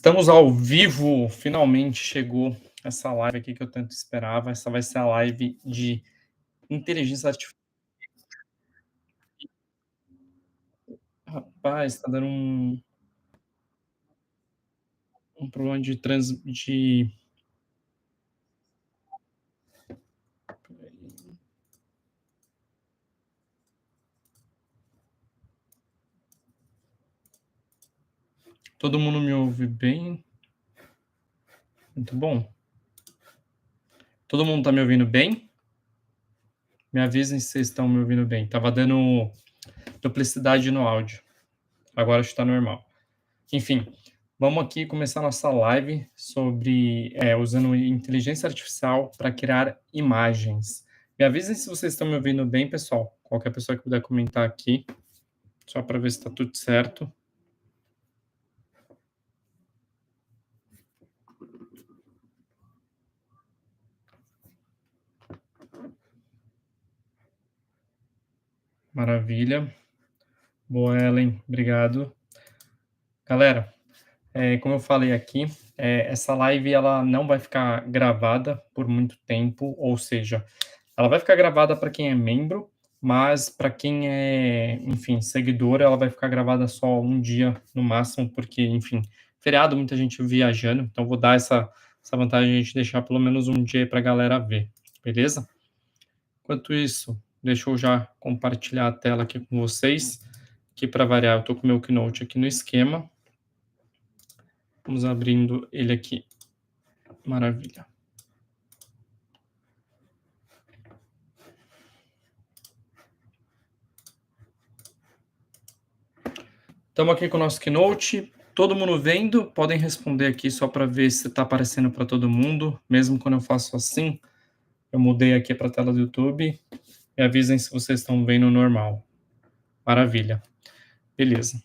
Estamos ao vivo, finalmente chegou essa live aqui que eu tanto esperava. Essa vai ser a live de inteligência artificial. Rapaz, está dando um problema de. Todo mundo me ouve bem? Muito bom. Todo mundo está me ouvindo bem? Me avisem se vocês estão me ouvindo bem. Tava dando duplicidade no áudio. Agora está normal. Enfim, vamos aqui começar nossa live sobre usando inteligência artificial para criar imagens. Me avisem se vocês estão me ouvindo bem, pessoal. Qualquer pessoa que puder comentar aqui, só para ver se está tudo certo. Maravilha. Boa, Ellen. Obrigado. Galera, como eu falei aqui, essa live ela não vai ficar gravada por muito tempo, ou seja, ela vai ficar gravada para quem é membro, mas para quem é, enfim, seguidor, ela vai ficar gravada só um dia no máximo, porque, enfim, feriado, muita gente viajando, então vou dar essa vantagem de a gente deixar pelo menos um dia para a galera ver, beleza? Enquanto isso, deixa eu já compartilhar a tela aqui com vocês, que para variar, eu estou com o meu Keynote aqui no esquema. Vamos abrindo ele aqui. Maravilha. Estamos aqui com o nosso Keynote. Todo mundo vendo? Podem responder aqui só para ver se está aparecendo para todo mundo. Mesmo quando eu faço assim, eu mudei aqui para a tela do YouTube. Me avisem se vocês estão vendo normal. Maravilha. Beleza.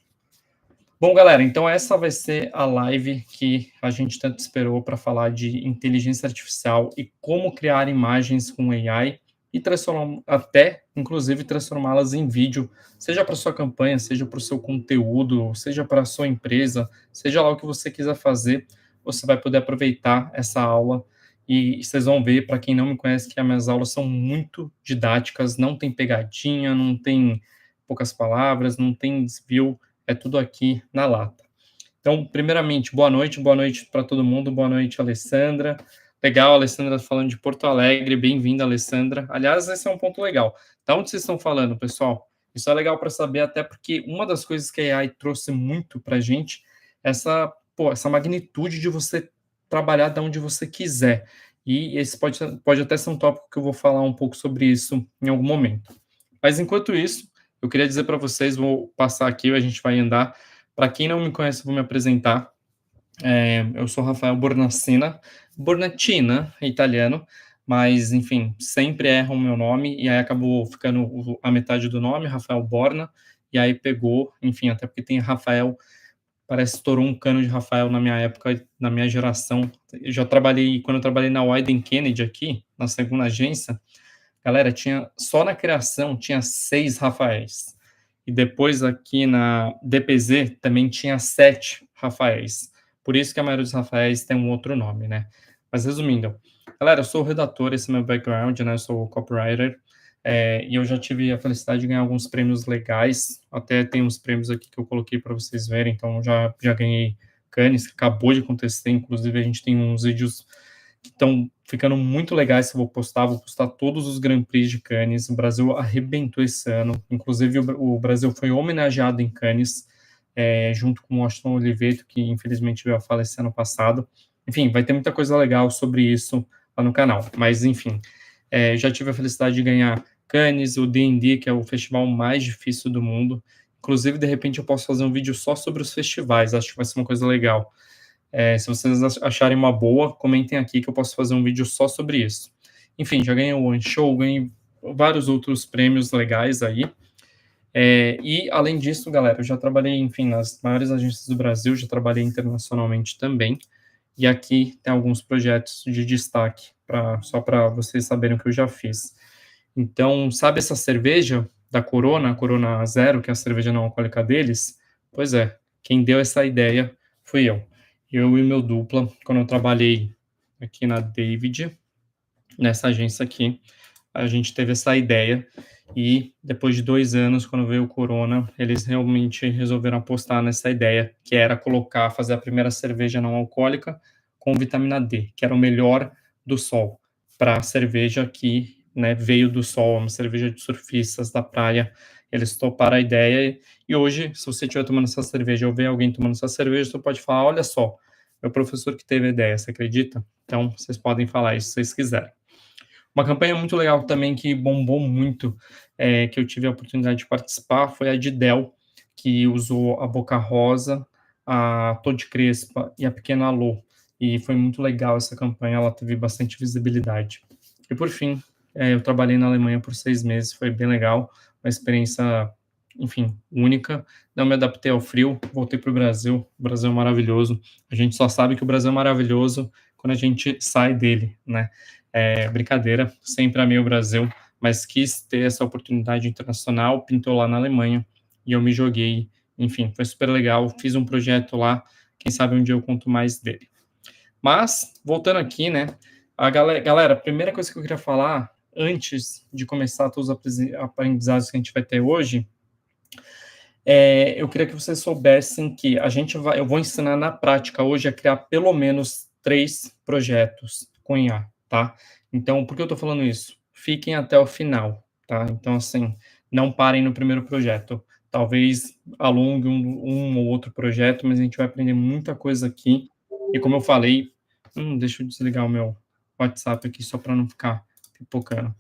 Bom, galera, então essa vai ser a live que a gente tanto esperou para falar de inteligência artificial e como criar imagens com AI e transformar, até, inclusive, transformá-las em vídeo, seja para sua campanha, seja para o seu conteúdo, seja para a sua empresa, seja lá o que você quiser fazer, você vai poder aproveitar essa aula e vocês vão ver, para quem não me conhece, que as minhas aulas são muito didáticas, não tem pegadinha, não tem poucas palavras, não tem desvio, é tudo aqui na lata. Então, primeiramente, boa noite para todo mundo, boa noite, Alessandra. Legal, Alessandra falando de Porto Alegre, bem-vinda, Alessandra. Aliás, esse é um ponto legal. Da onde vocês estão falando, pessoal? Isso é legal para saber, até porque uma das coisas que a AI trouxe muito para a gente, essa magnitude de você trabalhar da onde você quiser. E esse pode até ser um tópico que eu vou falar um pouco sobre isso em algum momento. Mas enquanto isso, eu queria dizer para vocês, vou passar aqui, a gente vai andar. Para quem não me conhece, vou me apresentar. Eu sou Rafael Bornacina, italiano, mas, enfim, sempre erram o meu nome, e aí acabou ficando a metade do nome, Rafael Borna, e aí pegou, enfim, até porque tem Rafael, parece que estourou um cano de Rafael na minha época, na minha geração. Eu já trabalhei, quando eu trabalhei na Wyden Kennedy aqui, na segunda agência, galera, só na criação tinha 6 Rafaéis. E depois aqui na DPZ também tinha 7 Rafaéis. Por isso que a maioria dos Rafaéis tem um outro nome, né? Mas resumindo, galera, eu sou redator, esse é meu background, né? Eu sou copywriter. E eu já tive a felicidade de ganhar alguns prêmios legais. Até tem uns prêmios aqui que eu coloquei para vocês verem. Então, já ganhei Cannes, que acabou de acontecer. Inclusive, a gente tem uns vídeos que estão ficando muito legais. Se eu vou postar todos os Grand Prix de Cannes. O Brasil arrebentou esse ano. Inclusive, o Brasil foi homenageado em Cannes, junto com o Washington Oliveto, que infelizmente veio a falecer ano passado. Enfim, vai ter muita coisa legal sobre isso lá no canal. Mas, enfim, já tive a felicidade de ganhar Cannes, o D&D, que é o festival mais difícil do mundo. Inclusive, de repente, eu posso fazer um vídeo só sobre os festivais. Acho que vai ser uma coisa legal. Se vocês acharem uma boa, comentem aqui que eu posso fazer um vídeo só sobre isso. Enfim, já ganhei o One Show, ganhei vários outros prêmios legais aí. E, além disso, galera, eu já trabalhei, enfim, nas maiores agências do Brasil, já trabalhei internacionalmente também. E aqui tem alguns projetos de destaque, só para vocês saberem o que eu já fiz. Então, sabe essa cerveja da Corona, a Corona Zero, que é a cerveja não alcoólica deles? Pois é, quem deu essa ideia fui eu. Eu e meu dupla, quando eu trabalhei aqui na David, nessa agência aqui, a gente teve essa ideia e depois de 2 anos, quando veio o corona, eles realmente resolveram apostar nessa ideia, que era fazer a primeira cerveja não alcoólica com vitamina D, que era o melhor do sol, pra cerveja que, né, veio do sol, uma cerveja de surfistas da praia. Eles toparam a ideia e hoje, se você estiver tomando essa cerveja ou ver alguém tomando essa cerveja, você pode falar: "Olha só, meu professor que teve a ideia", você acredita? Então, vocês podem falar isso se vocês quiserem. Uma campanha muito legal também que bombou muito, que eu tive a oportunidade de participar, foi a de Dell, que usou a Boca Rosa, a Toddy Crespa e a Pequena Lô, e foi muito legal essa campanha, ela teve bastante visibilidade. E por fim, eu trabalhei na Alemanha por 6 meses, foi bem legal, uma experiência, enfim, única. Não me adaptei ao frio, voltei para o Brasil é maravilhoso. A gente só sabe que o Brasil é maravilhoso quando a gente sai dele, né? Brincadeira, sempre amei o Brasil, mas quis ter essa oportunidade internacional, pintou lá na Alemanha, e eu me joguei, enfim, foi super legal, fiz um projeto lá, quem sabe um dia eu conto mais dele. Mas, voltando aqui, né, galera, a primeira coisa que eu queria falar, antes de começar todos os aprendizados que a gente vai ter hoje, eu queria que vocês soubessem que eu vou ensinar na prática hoje a criar pelo menos 3 projetos com IA, tá? Então, por que eu tô falando isso? Fiquem até o final, tá? Então, assim, não parem no primeiro projeto. Talvez alongue um ou outro projeto, mas a gente vai aprender muita coisa aqui. E como eu falei, deixa eu desligar o meu WhatsApp aqui só para não ficar pipocando.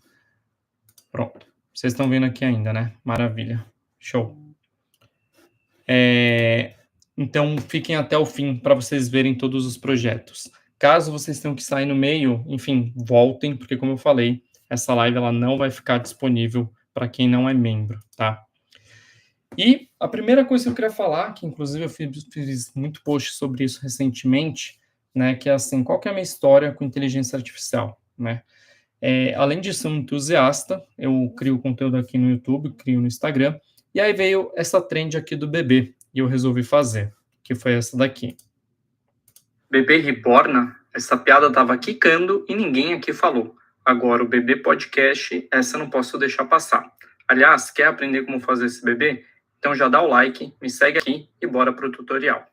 Pronto. Vocês estão vendo aqui ainda, né? Maravilha. Show. Então, fiquem até o fim para vocês verem todos os projetos. Caso vocês tenham que sair no meio, enfim, voltem, porque como eu falei, essa live ela não vai ficar disponível para quem não é membro, tá? E a primeira coisa que eu queria falar, que inclusive eu fiz muito post sobre isso recentemente, né, que é assim, qual que é a minha história com inteligência artificial, né? Além de ser um entusiasta, eu crio conteúdo aqui no YouTube, crio no Instagram, e aí veio essa trend aqui do bebê, e eu resolvi fazer, que foi essa daqui. Bebê reborna, essa piada tava quicando e ninguém aqui falou. Agora o bebê podcast, essa eu não posso deixar passar. Aliás, quer aprender como fazer esse bebê? Então já dá o like, me segue aqui e bora pro tutorial.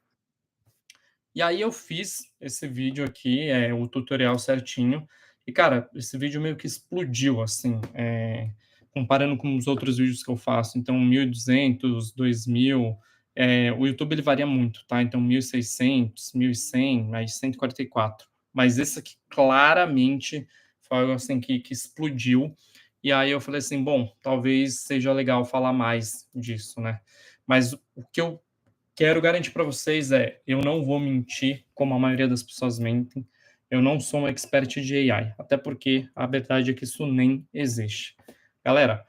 E aí eu fiz esse vídeo aqui, o tutorial certinho. E, cara, esse vídeo meio que explodiu, assim, comparando com os outros vídeos que eu faço. Então, 1.200, 2.000. O YouTube ele varia muito, tá? Então, 1.600, 1.100, aí 144. Mas esse aqui claramente foi algo assim que explodiu. E aí eu falei assim, bom, talvez seja legal falar mais disso, né? Mas o que eu quero garantir para vocês eu não vou mentir como a maioria das pessoas mentem. Eu não sou um expert de AI, até porque a verdade é que isso nem existe. Galera,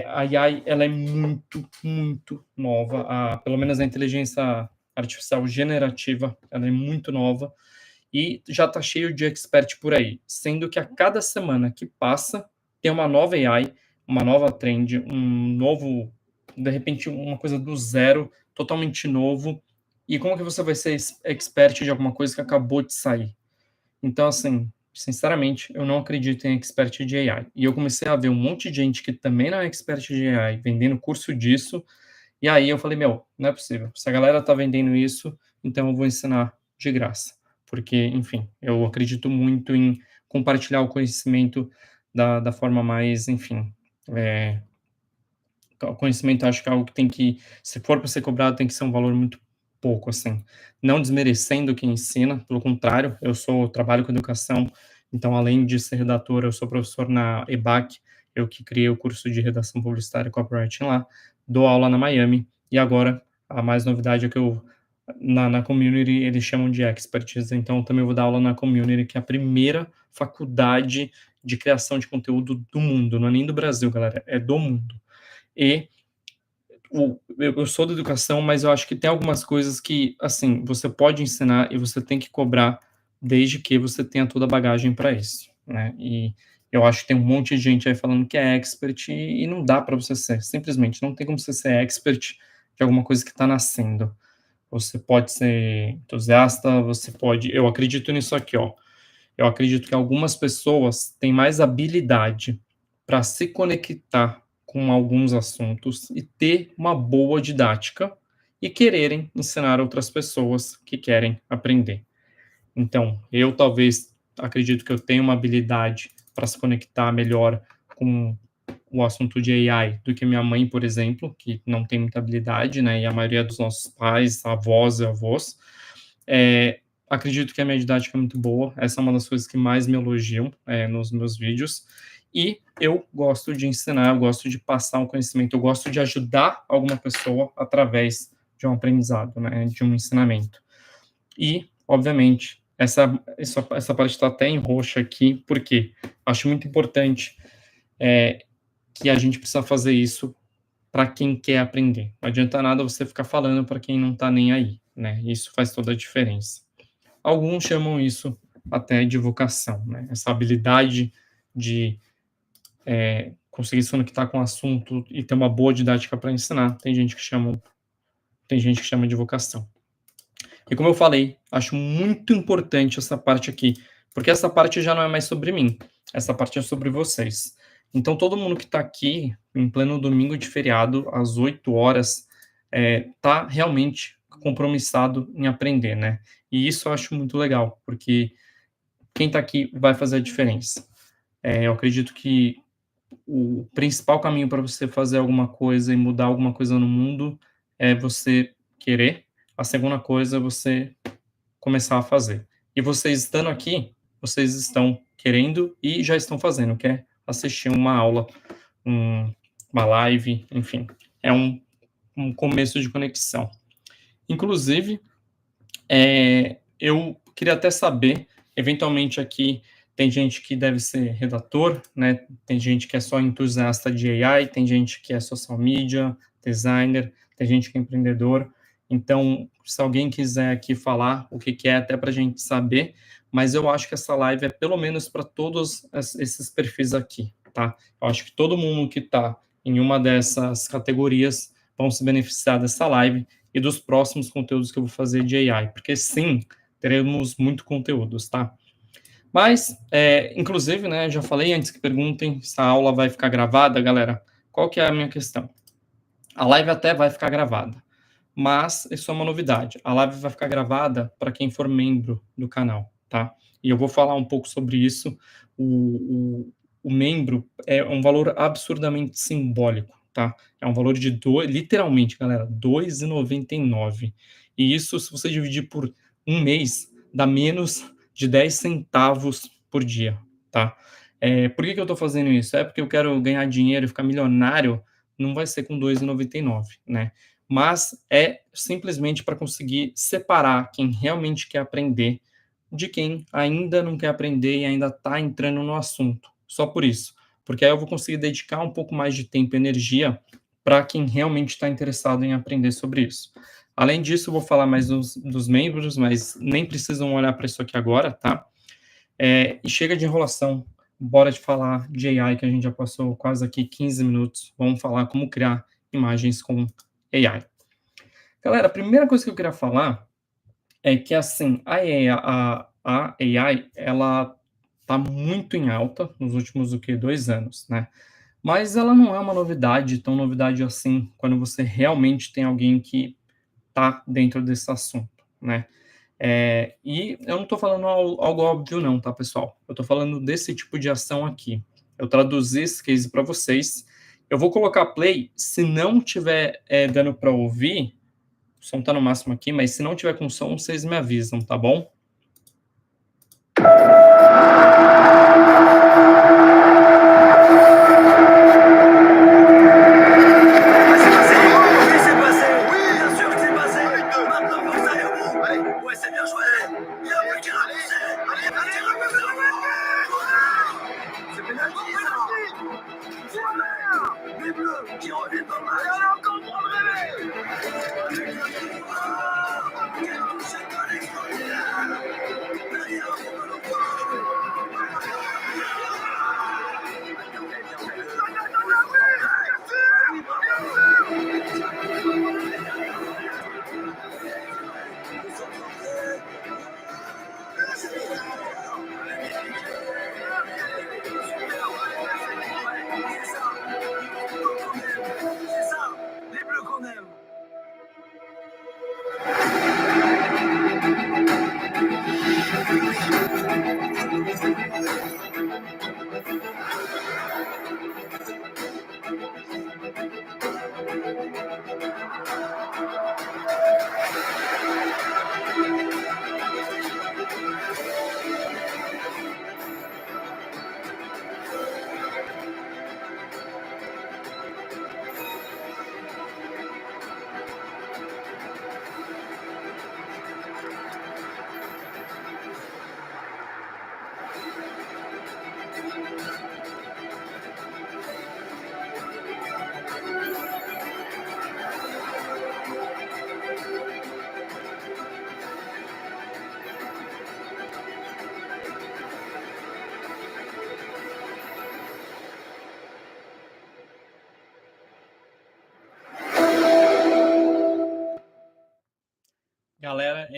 a AI ela é muito, muito nova. Pelo menos a inteligência artificial generativa, ela é muito nova e já está cheio de expert por aí, sendo que a cada semana que passa tem uma nova AI, uma nova trend, um novo, de repente, uma coisa do zero, totalmente novo. E como que você vai ser expert de alguma coisa que acabou de sair? Então, assim, sinceramente, eu não acredito em expert de AI. E eu comecei a ver um monte de gente que também não é expert de AI vendendo curso disso. E aí eu falei, meu, não é possível. Se a galera tá vendendo isso, então eu vou ensinar de graça. Porque, enfim, eu acredito muito em compartilhar o conhecimento da forma mais, enfim, o conhecimento acho que é algo que tem que, se for para ser cobrado, tem que ser um valor muito pouco, assim. Não desmerecendo quem ensina, pelo contrário, trabalho com educação, então além de ser redator, eu sou professor na EBAC, eu que criei o curso de redação publicitária e copywriting lá, dou aula na Miami, e agora a mais novidade é que na community eles chamam de expertise, então eu também vou dar aula na community, que é a primeira faculdade de criação de conteúdo do mundo, não é nem do Brasil, galera, é do mundo. E eu sou da educação, mas eu acho que tem algumas coisas que, assim, você pode ensinar e você tem que cobrar desde que você tenha toda a bagagem para isso, né? E eu acho que tem um monte de gente aí falando que é expert e não dá para você ser, simplesmente não tem como você ser expert de alguma coisa que está nascendo. você pode ser entusiasta, você pode eu acredito nisso aqui, ó, eu acredito que algumas pessoas têm mais habilidade para se conectar com alguns assuntos e ter uma boa didática e quererem ensinar outras pessoas que querem aprender. Então, eu talvez acredito que eu tenho uma habilidade para se conectar melhor com o assunto de AI do que minha mãe, por exemplo, que não tem muita habilidade, né, e a maioria dos nossos pais, avós e avós. Acredito que a minha didática é muito boa, essa é uma das coisas que mais me elogiam, nos meus vídeos, e eu gosto de ensinar, eu gosto de passar um conhecimento, eu gosto de ajudar alguma pessoa através de um aprendizado, né, de um ensinamento. E, obviamente, essa parte está até em roxo aqui, porque acho muito importante, que a gente precisa fazer isso para quem quer aprender. Não adianta nada você ficar falando para quem não está nem aí, né? Isso faz toda a diferença. Alguns chamam isso até de vocação, né? Essa habilidade de conseguir se conectar com o assunto e ter uma boa didática para ensinar. Tem gente que chama de vocação. E como eu falei, acho muito importante essa parte aqui, porque essa parte já não é mais sobre mim, essa parte é sobre vocês. Então, todo mundo que está aqui, em pleno domingo de feriado, às 8 horas, tá realmente compromissado em aprender, né? E isso eu acho muito legal, porque quem está aqui vai fazer a diferença. Eu acredito que o principal caminho para você fazer alguma coisa e mudar alguma coisa no mundo é você querer. A segunda coisa é você começar a fazer. E vocês estando aqui, vocês estão querendo e já estão fazendo, que é assistir uma aula, um, uma live, enfim. É um começo de conexão. Inclusive, eu queria até saber, eventualmente aqui tem gente que deve ser redator, né? Tem gente que é só entusiasta de AI, tem gente que é social media, designer, tem gente que é empreendedor. Então, se alguém quiser aqui falar o que é, até para a gente saber, mas eu acho que essa live é pelo menos para todos esses perfis aqui, tá? Eu acho que todo mundo que está em uma dessas categorias vão se beneficiar dessa live e dos próximos conteúdos que eu vou fazer de AI, porque sim, teremos muito conteúdos, tá? Mas, inclusive, né, já falei antes que perguntem se a aula vai ficar gravada, galera. Qual que é a minha questão? A live até vai ficar gravada, mas isso é uma novidade. A live vai ficar gravada para quem for membro do canal, tá? E eu vou falar um pouco sobre isso. O membro é um valor absurdamente simbólico, tá? É um valor de literalmente, galera, R$ 2,99. E isso, se você dividir por um mês, dá menos de 10 centavos por dia, tá? Por que eu estou fazendo isso? É porque eu quero ganhar dinheiro e ficar milionário, não vai ser com R$ 2,99, né? Mas é simplesmente para conseguir separar quem realmente quer aprender de quem ainda não quer aprender e ainda está entrando no assunto. Só por isso. Porque aí eu vou conseguir dedicar um pouco mais de tempo e energia para quem realmente está interessado em aprender sobre isso. Além disso, eu vou falar mais dos membros, mas nem precisam olhar para isso aqui agora, tá? E chega de enrolação. Bora de falar de AI, que a gente já passou quase aqui 15 minutos. Vamos falar como criar imagens com AI. Galera, a primeira coisa que eu queria falar é que, assim, a AI, ela tá muito em alta nos últimos, o quê? 2 anos, né. Mas ela não é uma novidade, tão novidade assim, quando você realmente tem alguém que tá dentro desse assunto, né. E eu não tô falando algo óbvio não, tá, pessoal. Eu tô falando desse tipo de ação aqui. Eu traduzi esse case para vocês. Eu vou colocar play, se não tiver, dando para ouvir, o som tá no máximo aqui, mas se não tiver com som, vocês me avisam, tá bom?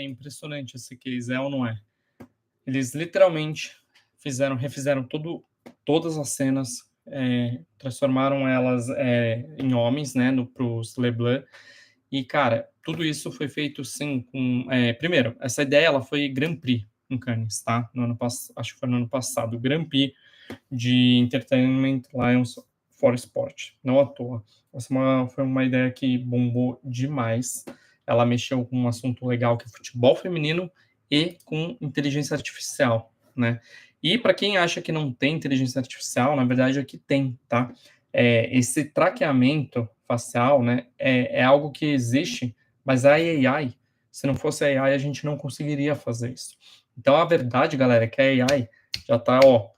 impressionante esse case, é ou não é? Eles literalmente refizeram todas as cenas, transformaram elas em homens, né, para os LeBlanc. E, cara, tudo isso foi feito, sim, com... primeiro, essa ideia ela foi Grand Prix em Cannes, tá? Acho que foi no ano passado. Grand Prix de Entertainment Lions for Sport. Não à toa. Essa foi uma ideia que bombou demais. Ela mexeu com um assunto legal que é futebol feminino e com inteligência artificial, né? E para quem acha que não tem inteligência artificial, na verdade aqui tem, tá? Esse traqueamento facial, né, é algo que existe, mas a AI, se não fosse a AI, a gente não conseguiria fazer isso. Então a verdade, galera, é que a AI já tá, ó,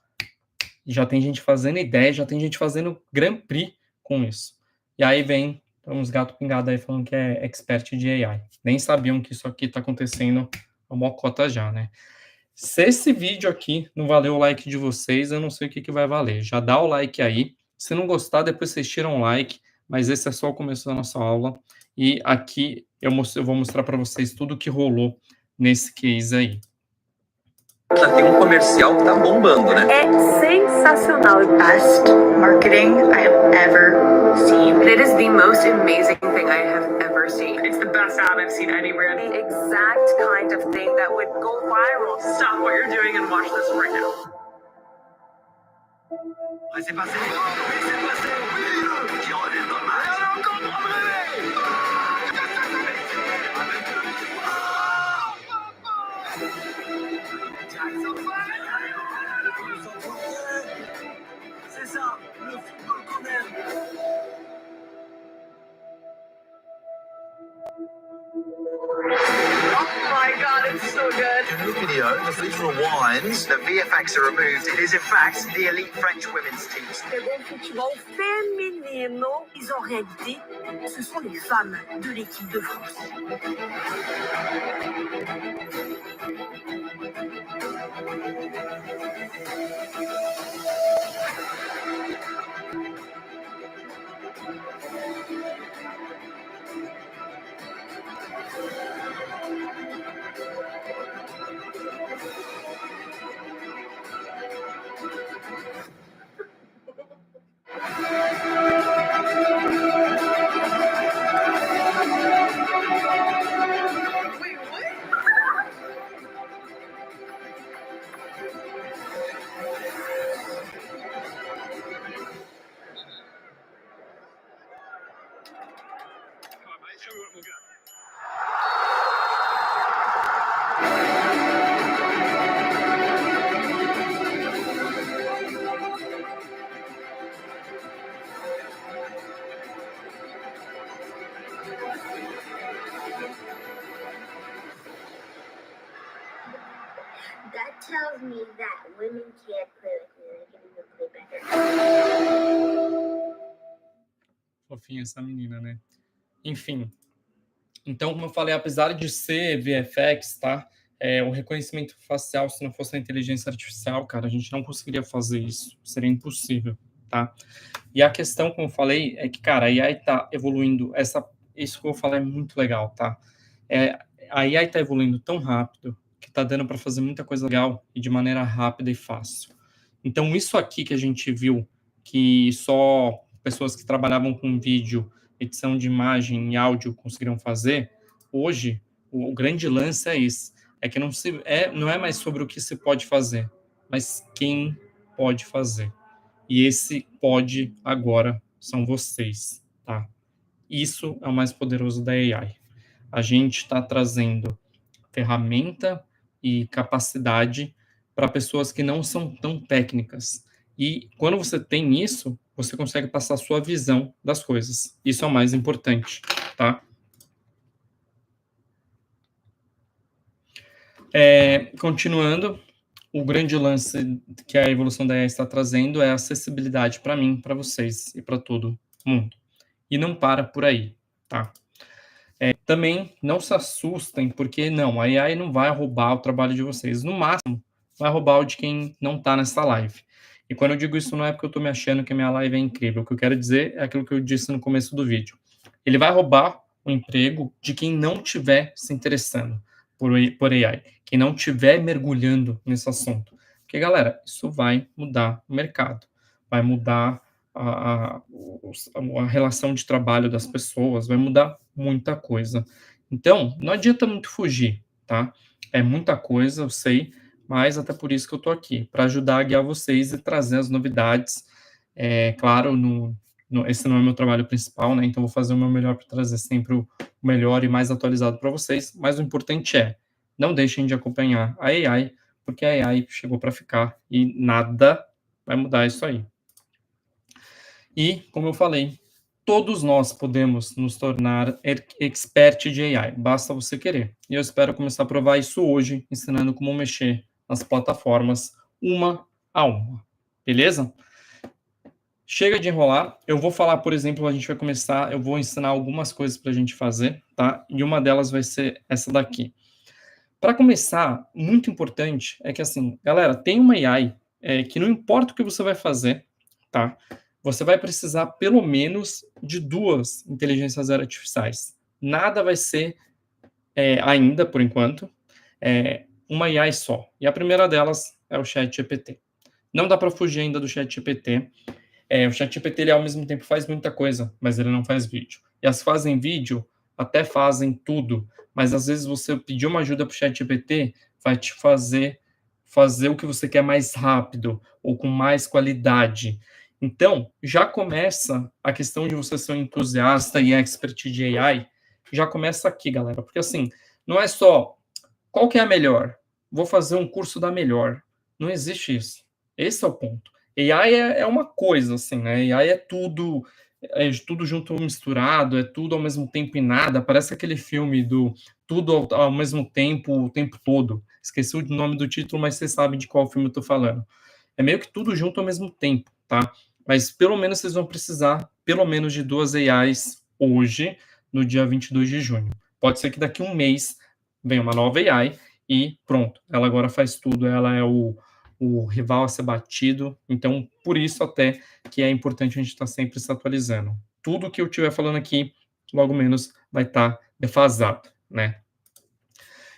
já tem gente fazendo ideia, já tem gente fazendo Grand Prix com isso. E aí vem uns gatos pingados aí falando que é expert de AI. Nem sabiam que isso aqui tá acontecendo a mocota já, né? Se esse vídeo aqui não valeu o like de vocês, eu não sei o que vai valer. Já dá o like aí. Se não gostar, depois vocês tiram o like. Mas esse é só o começo da nossa aula. E aqui eu vou mostrar para vocês tudo o que rolou nesse case aí. Tem comercial que tá bombando, né? É sensacional. Best marketing I have ever seen. It is the most amazing thing I have ever seen. It's the best ad I've seen anywhere. The exact kind of thing that would go viral. Stop what you're doing and watch this right now. Laissez passer. Laissez passer. Qui revient dans le match. Alors, c'est ça, le football qu'on aime. Oh my god, it's so good. In the video, the footage rewinds, the VFX are removed. It is in fact the elite French women's team. Pegou o futebol feminino. Ils en réalité, ce sont les femmes de l'équipe de France. That tells me that women can't play like men. They can even play better. Fofinha essa menina, né? Enfim. Então, como eu falei, apesar de ser VFX, tá? O reconhecimento facial, se não fosse a inteligência artificial, cara, a gente não conseguiria fazer isso. Seria impossível, tá? E a questão, como eu falei, é que, cara, a AI tá evoluindo. Isso que eu falei é muito legal, tá? A AI tá evoluindo tão rápido que tá dando para fazer muita coisa legal e de maneira rápida e fácil. Então, isso aqui que a gente viu, que só pessoas que trabalhavam com vídeo, edição de imagem e áudio conseguiram fazer, hoje, o grande lance é esse. É que não é mais sobre o que se pode fazer, mas quem pode fazer. E esse pode agora são vocês, tá? Isso é o mais poderoso da AI. A gente está trazendo ferramenta e capacidade para pessoas que não são tão técnicas. E quando você tem isso, você consegue passar a sua visão das coisas. Isso é o mais importante, tá? Continuando, o grande lance que a evolução da AI está trazendo é a acessibilidade para mim, para vocês e para todo mundo. E não para por aí, tá? Também não se assustem, porque não, a AI não vai roubar o trabalho de vocês. No máximo, vai roubar o de quem não está nessa live. E quando eu digo isso, não é porque eu estou me achando que a minha live é incrível. O que eu quero dizer é aquilo que eu disse no começo do vídeo. Ele vai roubar o emprego de quem não estiver se interessando. por AI, quem não estiver mergulhando nesse assunto. Porque, galera, isso vai mudar o mercado, vai mudar a relação de trabalho das pessoas, vai mudar muita coisa. Então, não adianta muito fugir, tá? É muita coisa, eu sei, mas até por isso que eu tô aqui, para ajudar a guiar vocês e trazer as novidades. Claro, esse não é o meu trabalho principal, né? Então, vou fazer o meu melhor para trazer sempre o melhor e mais atualizado para vocês, mas o importante é, não deixem de acompanhar a AI, porque a AI chegou para ficar e nada vai mudar isso aí. E, como eu falei, todos nós podemos nos tornar expert de AI, basta você querer. E eu espero começar a provar isso hoje, ensinando como mexer nas plataformas uma a uma. Beleza? Chega de enrolar, eu vou falar, por exemplo, a gente vai começar, eu vou ensinar algumas coisas para a gente fazer, tá? E uma delas vai ser essa daqui. Para começar, muito importante é que, assim, galera, tem uma AI que não importa o que você vai fazer, tá? Você vai precisar, pelo menos, de 2 inteligências artificiais. Nada vai ser, ainda, por enquanto, uma AI só. E a primeira delas é o ChatGPT. Não dá para fugir ainda do ChatGPT. O ChatGPT, ele ao mesmo tempo faz muita coisa, mas ele não faz vídeo. E as que fazem vídeo até fazem tudo, mas às vezes você pedir uma ajuda para o ChatGPT vai te fazer o que você quer mais rápido ou com mais qualidade. Então, já começa a questão de você ser um entusiasta e expert de AI, já começa aqui, galera, porque assim, não é só qual que é a melhor, vou fazer um curso da melhor. Não existe isso. Esse é o ponto. AI é uma coisa, assim, né? AI é tudo junto misturado, é tudo ao mesmo tempo e nada. Parece aquele filme do tudo ao mesmo tempo, o tempo todo. Esqueci o nome do título, mas vocês sabem de qual filme eu tô falando. É meio que tudo junto ao mesmo tempo, tá? Mas pelo menos vocês vão precisar, pelo menos, de 2 AIs hoje, no dia 22 de junho. Pode ser que daqui a um mês venha uma nova AI e pronto, ela agora faz tudo, ela é o rival a ser batido, então por isso até que é importante a gente estar sempre se atualizando. Tudo que eu estiver falando aqui, logo menos vai estar defasado, né?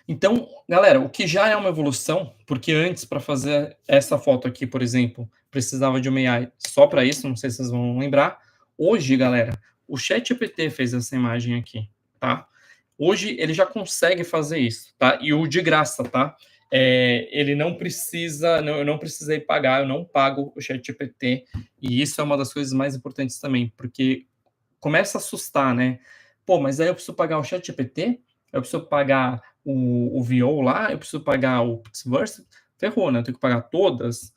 Então, galera, o que já é uma evolução, porque antes, para fazer essa foto aqui, por exemplo, precisava de uma AI só para isso, não sei se vocês vão lembrar. Hoje, galera, o ChatGPT fez essa imagem aqui, tá? Hoje ele já consegue fazer isso, tá? E o de graça, tá? Ele não precisa, eu não precisei pagar, eu não pago o ChatGPT, e isso é uma das coisas mais importantes também, porque começa a assustar, né? Pô, mas aí eu preciso pagar o ChatGPT? Eu preciso pagar o VO lá? Eu preciso pagar o Pixverse? Ferrou, né? Eu tenho que pagar todas?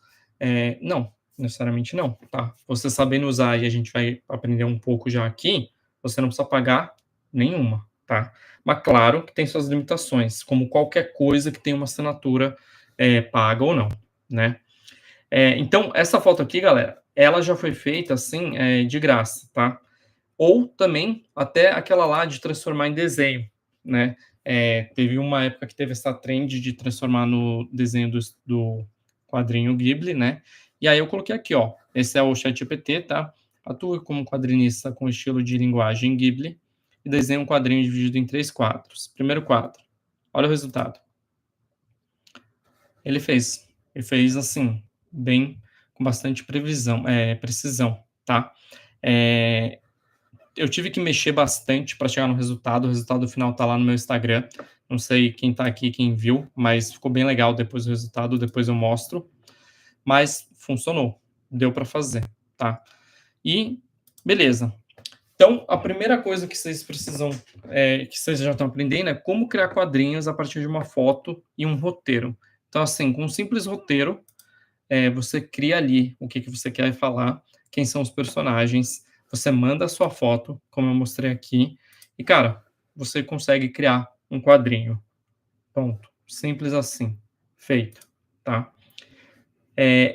Não, necessariamente não, tá? Você sabendo usar, e a gente vai aprender um pouco já aqui, você não precisa pagar nenhuma, tá? Mas claro que tem suas limitações, como qualquer coisa que tem uma assinatura paga ou não, né? Então, essa foto aqui, galera, ela já foi feita, assim, de graça, tá? Ou também até aquela lá de transformar em desenho, né? Teve uma época que teve essa trend de transformar no desenho do quadrinho Ghibli, né? E aí eu coloquei aqui, ó, esse é o ChatGPT, tá? Atua como quadrinista com estilo de linguagem Ghibli e desenha um quadrinho dividido em 3 quadros. Primeiro quadro, olha o resultado. Ele fez assim, bem, com bastante precisão, tá? Eu tive que mexer bastante para chegar no resultado. O resultado final tá lá no meu Instagram. Não sei quem tá aqui, quem viu, mas ficou bem legal depois do resultado. Depois eu mostro. Mas funcionou. Deu para fazer, tá? E beleza. Então, a primeira coisa que vocês precisam, que vocês já estão aprendendo, é como criar quadrinhos a partir de uma foto e um roteiro. Então, assim, com um simples roteiro, você cria ali o que você quer falar, quem são os personagens, você manda a sua foto, como eu mostrei aqui, e, cara, você consegue criar um quadrinho. Ponto. Simples assim. Feito, tá?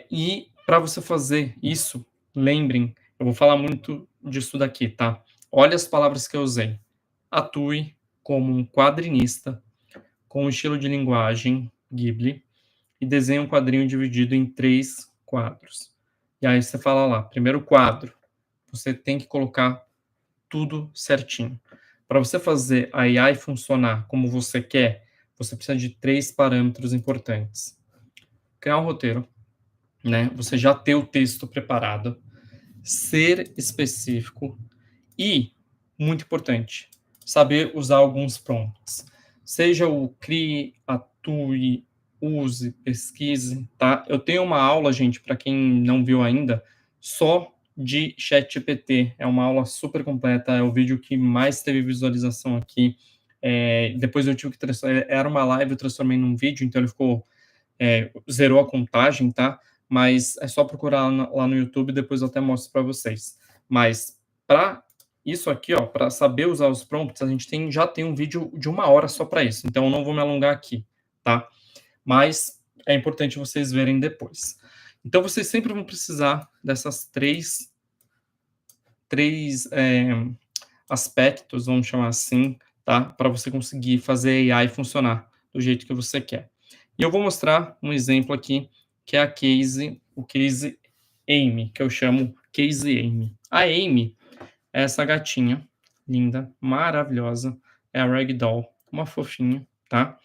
E para você fazer isso, lembrem, eu vou falar muito disso daqui, tá? Olha as palavras que eu usei. Atue como um quadrinista com um estilo de linguagem Ghibli e desenhe um quadrinho dividido em 3 quadros. E aí você fala lá, primeiro quadro, você tem que colocar tudo certinho. Para você fazer a AI funcionar como você quer, você precisa de 3 parâmetros importantes. Criar um roteiro, né? Você já ter o texto preparado, ser específico e, muito importante, saber usar alguns prompts. Seja o crie, atue, use, pesquise, tá? Eu tenho uma aula, gente, para quem não viu ainda, só de ChatGPT. É uma aula super completa, é o vídeo que mais teve visualização aqui. Depois eu tive que transformar, era uma live, eu transformei num vídeo, então ele ficou, zerou a contagem, tá? Mas é só procurar lá no YouTube, depois eu até mostro para vocês. Mas para isso aqui, ó, para saber usar os prompts, a gente já tem um vídeo de 1 hora só para isso, então eu não vou me alongar aqui, tá? Mas é importante vocês verem depois. Então, vocês sempre vão precisar dessas três aspectos, vamos chamar assim, tá? Para você conseguir fazer a AI funcionar do jeito que você quer. E eu vou mostrar um exemplo aqui, que é o case Amy, que eu chamo case Amy. A Amy é essa gatinha linda, maravilhosa, é a Ragdoll, uma fofinha, tá?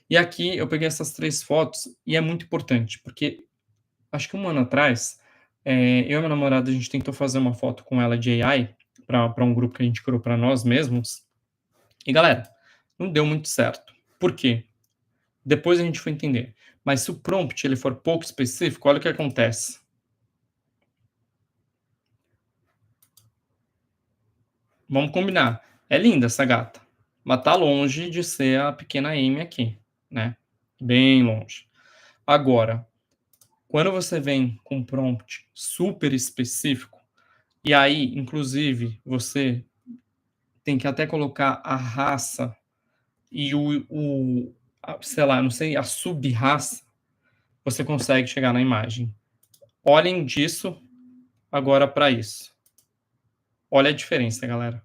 E aqui eu peguei essas 3 fotos e é muito importante, porque acho que 1 ano atrás, eu e minha namorada, a gente tentou fazer uma foto com ela de AI para um grupo que a gente criou para nós mesmos. E galera, não deu muito certo. Por quê? Depois a gente foi entender. Mas se o prompt ele for pouco específico, olha o que acontece. Vamos combinar. É linda essa gata, mas tá longe de ser a pequena Amy aqui, né? Bem longe. Agora, quando você vem com um prompt super específico, e aí, inclusive, você tem que até colocar a raça e sei lá, não sei, a sub-raça, você consegue chegar na imagem. Olhem disso agora para isso. Olha a diferença, galera.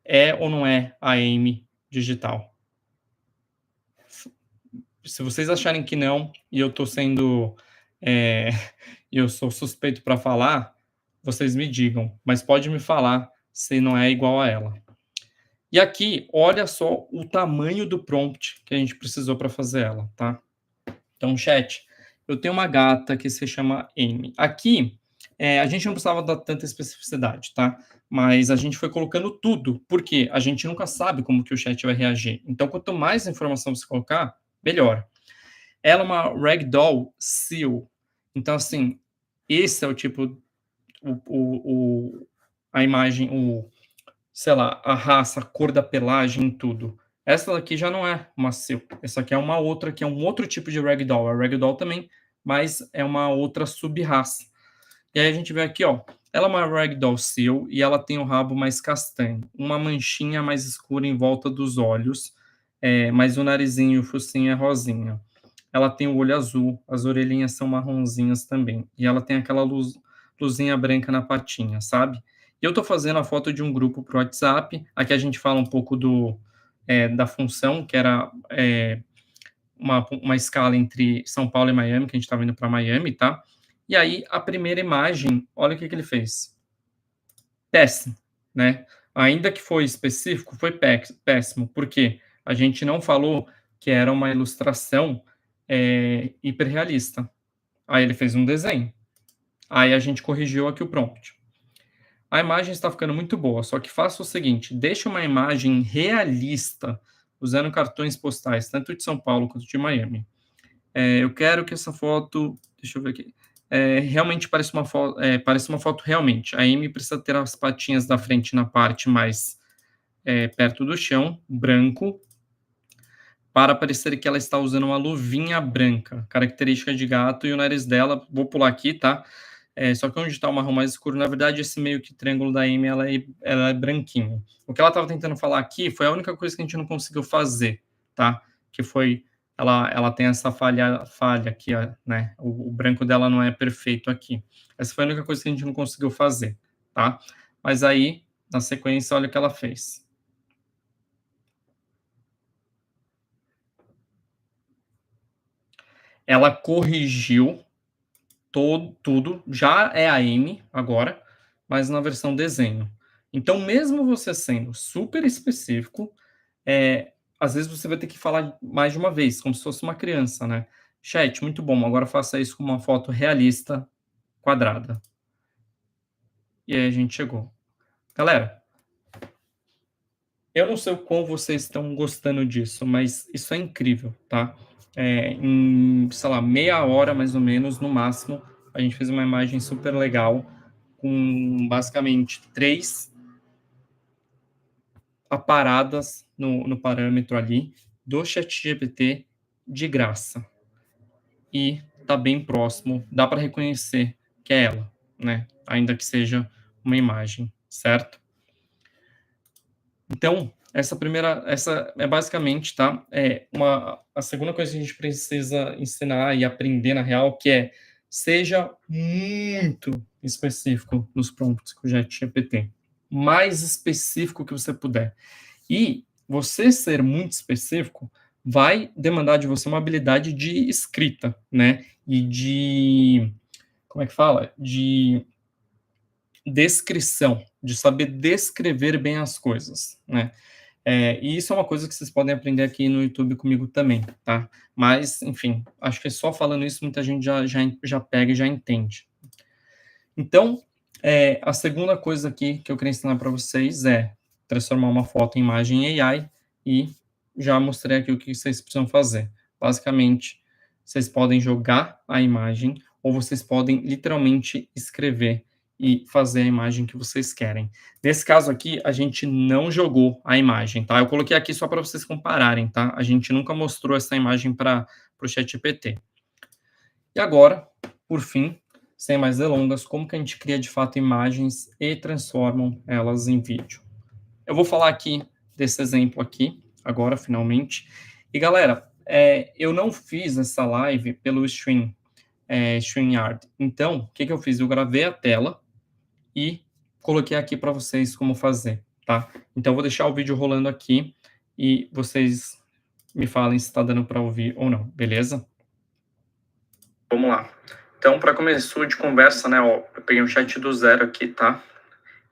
É ou não é a Amy digital? Se vocês acharem que não, e eu tô sendo... eu sou suspeito para falar, vocês me digam, mas pode me falar se não é igual a ela. E aqui, olha só o tamanho do prompt que a gente precisou para fazer ela, tá? Então, chat, eu tenho uma gata que se chama Amy. Aqui, a gente não precisava dar tanta especificidade, tá? Mas a gente foi colocando tudo, porque a gente nunca sabe como que o chat vai reagir. Então, quanto mais informação você colocar, melhor. Ela é uma Ragdoll Seal. Então, assim, esse é o tipo, a imagem, sei lá, a raça, a cor da pelagem, tudo. Essa daqui já não é uma Seal. Essa aqui é uma outra, que é um outro tipo de Ragdoll. É Ragdoll também, mas é uma outra sub-raça. E aí a gente vê aqui, ó, ela é uma Ragdoll Seal e ela tem o rabo mais castanho, uma manchinha mais escura em volta dos olhos, mas o narizinho e o focinho é rosinha. Ela tem o olho azul, as orelhinhas são marronzinhas também. E ela tem aquela luzinha branca na patinha, sabe? E eu tô fazendo a foto de um grupo pro WhatsApp. Aqui a gente fala um pouco da função, que era uma escala entre São Paulo e Miami, que a gente tá vindo para Miami, tá? E aí, a primeira imagem, olha o que ele fez. Péssimo, né? Ainda que foi específico, foi péssimo. Por quê? A gente não falou que era uma ilustração hiperrealista. Aí ele fez um desenho. Aí a gente corrigiu aqui o prompt. A imagem está ficando muito boa, só que faça o seguinte, deixe uma imagem realista, usando cartões postais, tanto de São Paulo quanto de Miami. Eu quero que essa foto, deixa eu ver aqui, realmente pareça uma foto realmente. A Amy precisa ter as patinhas da frente na parte mais perto do chão, branco, para parecer que ela está usando uma luvinha branca, característica de gato, e o nariz dela, vou pular aqui, tá? Só que onde está o marrom mais escuro, na verdade, esse meio que triângulo da Amy, ela é branquinho. O que ela estava tentando falar aqui foi a única coisa que a gente não conseguiu fazer, tá? Que foi, ela tem essa falha aqui, né? O branco dela não é perfeito aqui. Essa foi a única coisa que a gente não conseguiu fazer, tá? Mas aí, na sequência, olha o que ela fez. Ela corrigiu tudo, já é a Amy agora, mas na versão desenho. Então, mesmo você sendo super específico, às vezes você vai ter que falar mais de uma vez, como se fosse uma criança, né? Chat, muito bom, agora faça isso com uma foto realista, quadrada. E aí a gente chegou. Galera, eu não sei o quão vocês estão gostando disso, mas isso é incrível, tá? Em, sei lá, meia hora, mais ou menos, no máximo, a gente fez uma imagem super legal, com basicamente 3 aparadas no parâmetro ali do ChatGPT de graça. E tá bem próximo, dá para reconhecer que é ela, né? Ainda que seja uma imagem, certo? Então, essa é basicamente, tá? A segunda coisa que a gente precisa ensinar e aprender na real, que é seja muito específico nos prompts com o ChatGPT. Mais específico que você puder. E você ser muito específico vai demandar de você uma habilidade de escrita, né? E de, como é que fala? De descrição, de saber descrever bem as coisas, né? E isso é uma coisa que vocês podem aprender aqui no YouTube comigo também, tá? Mas, enfim, acho que só falando isso muita gente já pega e já entende. Então, a segunda coisa aqui que eu queria ensinar para vocês é transformar uma foto em imagem em AI e já mostrei aqui o que vocês precisam fazer. Basicamente, vocês podem jogar a imagem ou vocês podem literalmente escrever e fazer a imagem que vocês querem. Nesse caso aqui, a gente não jogou a imagem, tá? Eu coloquei aqui só para vocês compararem, tá? A gente nunca mostrou essa imagem para o ChatGPT. E agora, por fim, sem mais delongas, como que a gente cria de fato imagens e transformam elas em vídeo. Eu vou falar aqui desse exemplo aqui, agora, finalmente. E galera, eu não fiz essa live pelo StreamYard. Então, o que eu fiz? Eu gravei a tela e coloquei aqui para vocês como fazer, tá? Então, eu vou deixar o vídeo rolando aqui e vocês me falem se está dando para ouvir ou não, beleza? Vamos lá. Então, para começo de conversa, né, ó, eu peguei um chat do zero aqui, tá?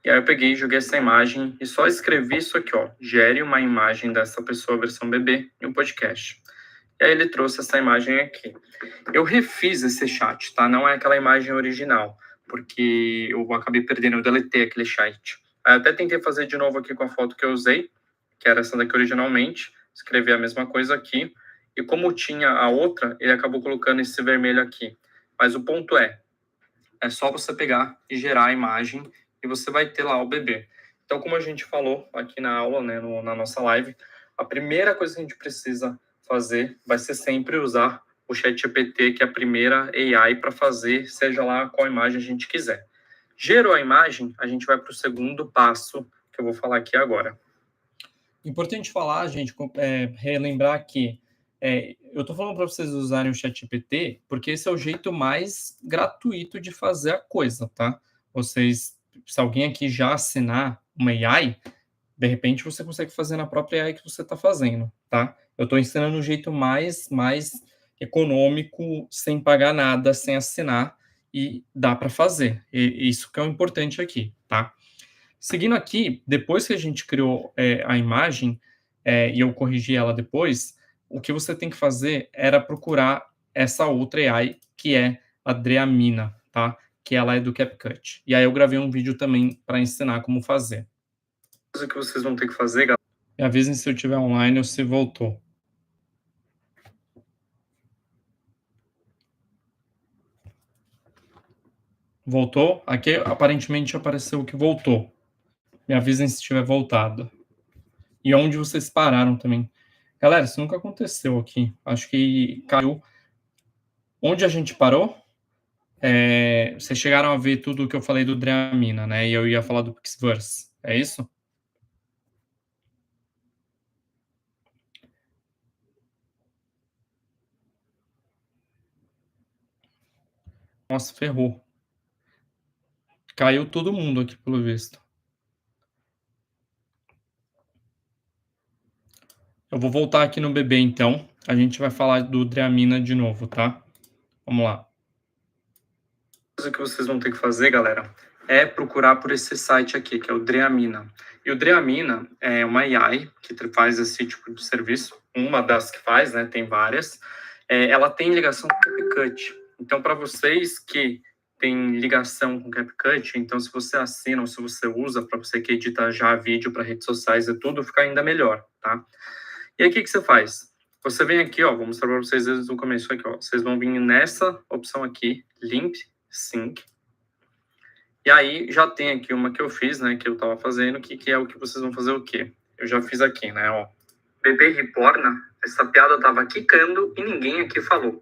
E aí eu peguei e joguei essa imagem e só escrevi isso aqui, ó, gere uma imagem dessa pessoa versão bebê em um podcast. E aí ele trouxe essa imagem aqui. Eu refiz esse chat, tá? Não é aquela imagem original, porque eu acabei perdendo, eu deletei aquele chat. Aí eu até tentei fazer de novo aqui com a foto que eu usei, que era essa daqui originalmente, escrevi a mesma coisa aqui, e como tinha a outra, ele acabou colocando esse vermelho aqui. Mas o ponto é só você pegar e gerar a imagem e você vai ter lá o bebê. Então, como a gente falou aqui na aula, né, na nossa live, a primeira coisa que a gente precisa fazer vai ser sempre usar o ChatGPT, que é a primeira AI para fazer, seja lá qual imagem a gente quiser. Gerou a imagem, a gente vai para o segundo passo, que eu vou falar aqui agora. Importante falar, gente, relembrar que eu estou falando para vocês usarem o ChatGPT porque esse é o jeito mais gratuito de fazer a coisa, tá? Se alguém aqui já assinar uma AI, de repente você consegue fazer na própria AI que você está fazendo, tá? Eu estou ensinando o jeito mais econômico, sem pagar nada, sem assinar, e dá para fazer. E isso que é o importante aqui, tá? Seguindo aqui, depois que a gente criou a imagem, e eu corrigi ela depois, o que você tem que fazer era procurar essa outra AI, que é a Dreamina, tá? Que ela é do CapCut. E aí eu gravei um vídeo também para ensinar como fazer. Coisa que vocês vão ter que fazer, galera. Me avisem se eu estiver online ou se voltou. Voltou? Aqui aparentemente apareceu que voltou. Me avisem se estiver voltado. E onde vocês pararam também. Galera, isso nunca aconteceu aqui. Acho que caiu. Onde a gente parou? Vocês chegaram a ver tudo o que eu falei do Dreamina, né? E eu ia falar do Pixverse. É isso? Nossa, ferrou. Caiu todo mundo aqui, pelo visto. Eu vou voltar aqui no bebê, então. A gente vai falar do Dreamina de novo, tá? Vamos lá. Coisa que vocês vão ter que fazer, galera, é procurar por esse site aqui, que é o Dreamina. E o Dreamina é uma AI que faz esse tipo de serviço, uma das que faz, né, tem várias. Ela tem ligação com o CapCut. Então, para vocês que têm ligação com o CapCut, então se você assina ou se você usa, para você que edita já vídeo para redes sociais e tudo, fica ainda melhor, tá? E aí, o que você faz? Você vem aqui, ó, vou mostrar para vocês desde o começo aqui, ó. Vocês vão vir nessa opção aqui, Limp Sync. E aí, já tem aqui uma que eu fiz, né, que eu tava fazendo, que é o que vocês vão fazer o quê? Eu já fiz aqui, né, ó. Bebê reborna, essa piada tava quicando e ninguém aqui falou.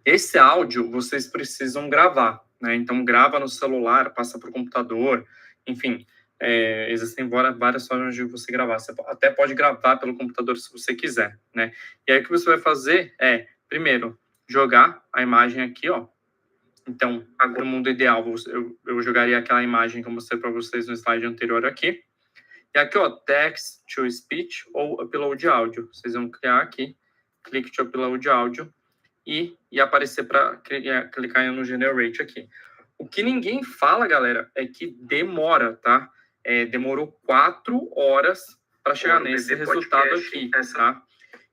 Esse áudio vocês precisam gravar, né? Então, grava no celular, passa para o computador, enfim. Existem várias formas de você gravar. Você até pode gravar pelo computador se você quiser, né? E aí o que você vai fazer é, primeiro, jogar a imagem aqui, ó. Então, agora no mundo ideal, eu jogaria aquela imagem que eu mostrei para vocês no slide anterior aqui. E aqui, ó, text to speech ou upload áudio. Vocês vão criar aqui, clique to upload áudio e aparecer para clicar no generate aqui. O que ninguém fala, galera, é que demora, tá? Demorou 4 horas para chegar nesse resultado aqui, tá?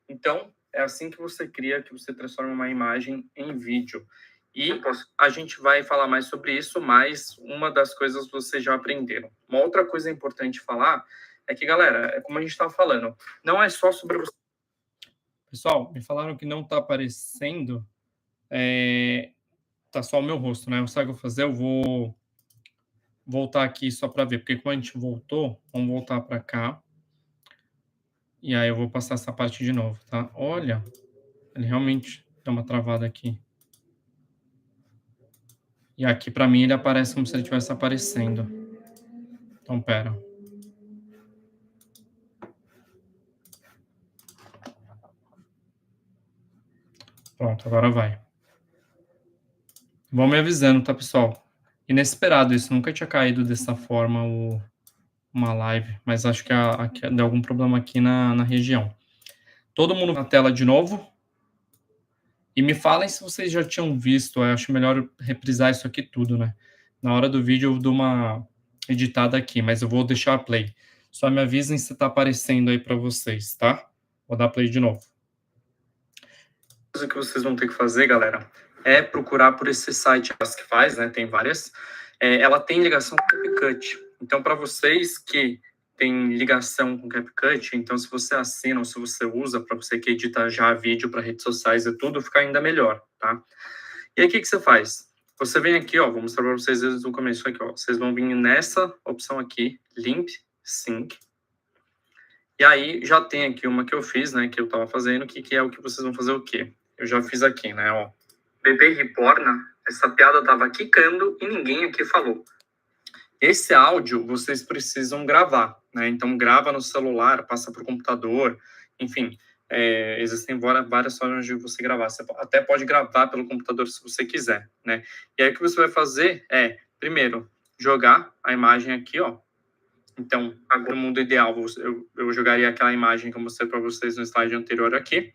Então, é assim que você cria, que você transforma uma imagem em vídeo. E a gente vai falar mais sobre isso, mas uma das coisas vocês já aprenderam. Uma outra coisa importante falar é que, galera, como a gente estava falando, não é só sobre você. Pessoal, me falaram que não está aparecendo, tá só o meu rosto, né? Sabe o que eu vou fazer? Eu vou voltar aqui só para ver, porque quando a gente voltou, vamos voltar para cá. E aí eu vou passar essa parte de novo, tá? Olha, ele realmente deu uma travada aqui. E aqui, para mim, ele aparece como se ele estivesse aparecendo. Então, pera. Pronto, agora vai. Vão me avisando, tá, pessoal? Inesperado isso, nunca tinha caído dessa forma uma live, mas acho que deu algum problema aqui na região. Todo mundo na tela de novo. E me falem se vocês já tinham visto, eu acho melhor reprisar isso aqui tudo, né? Na hora do vídeo eu dou uma editada aqui, mas eu vou deixar a play. Só me avisem se tá aparecendo aí para vocês, tá? Vou dar play de novo. A coisa que vocês vão ter que fazer, galera, é procurar por esse site que faz, né? Tem várias. Ela tem ligação com o CapCut. Então, para vocês que tem ligação com o CapCut, então se você assina ou se você usa, para você que edita já vídeo para redes sociais e tudo, fica ainda melhor, tá? E aí, o que você faz? Você vem aqui, ó, vou mostrar para vocês desde o começo aqui, ó. Vocês vão vir nessa opção aqui, Limp Sync. E aí, já tem aqui uma que eu fiz, né, que eu tava fazendo, que é o que vocês vão fazer o quê? Eu já fiz aqui, né, ó. Bebê reborna, essa piada tava quicando e ninguém aqui falou. Esse áudio vocês precisam gravar, né? Então, grava no celular, passa para o computador, enfim. Existem várias formas de você gravar. Você até pode gravar pelo computador se você quiser, né? E aí, o que você vai fazer é, primeiro, jogar a imagem aqui, ó. Então, agora no mundo ideal, eu jogaria aquela imagem que eu mostrei para vocês no slide anterior aqui.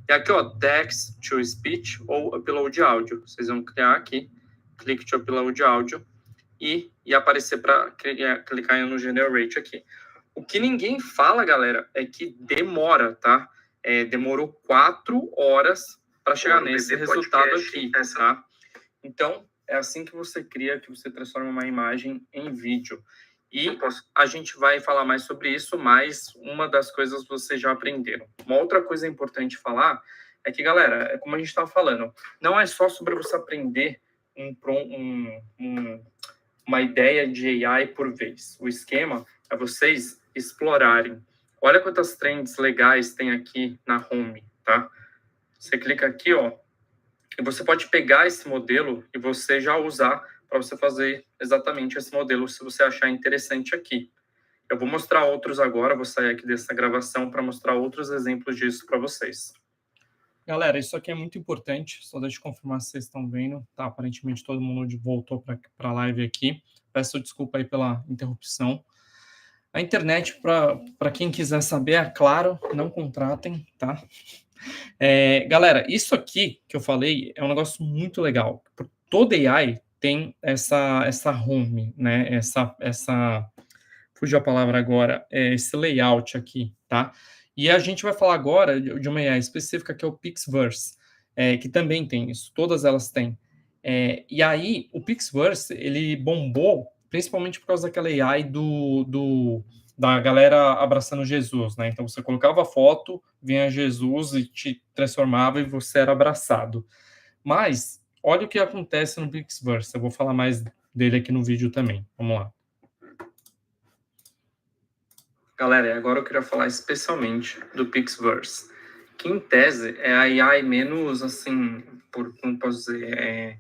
E aqui, ó, text to speech ou upload áudio. Vocês vão criar aqui, clique to upload áudio e aparecer para clicar no generate aqui. O que ninguém fala, galera, é que demora, tá? Demorou 4 horas para chegar nesse resultado aqui, tá? Então, é assim que você cria, que você transforma uma imagem em vídeo. E a gente vai falar mais sobre isso, mas uma das coisas vocês já aprenderam. Uma outra coisa importante falar é que, galera, como a gente estava falando, não é só sobre você aprender uma ideia de AI por vez. O esquema é vocês explorarem. Olha quantas trends legais tem aqui na home, tá? Você clica aqui, ó, e você pode pegar esse modelo e você já usar para você fazer exatamente esse modelo, se você achar interessante aqui. Eu vou mostrar outros agora, vou sair aqui dessa gravação para mostrar outros exemplos disso para vocês. Galera, isso aqui é muito importante, só deixa eu confirmar se vocês estão vendo, tá? Aparentemente todo mundo voltou para a live aqui. Peço desculpa aí pela interrupção. A internet, para quem quiser saber, é claro, não contratem, tá? Galera, isso aqui que eu falei é um negócio muito legal. Toda AI tem essa home, né, fugiu a palavra agora, esse layout aqui, tá? E a gente vai falar agora de uma AI específica que é o Pixverse, que também tem isso, todas elas têm. E aí, o Pixverse, ele bombou principalmente por causa daquela AI da galera abraçando Jesus, né? Então você colocava a foto, vinha Jesus e te transformava e você era abraçado. Mas, olha o que acontece no Pixverse, eu vou falar mais dele aqui no vídeo também, vamos lá. Galera, agora eu queria falar especialmente do Pixverse, que em tese é a AI menos, assim, como posso dizer,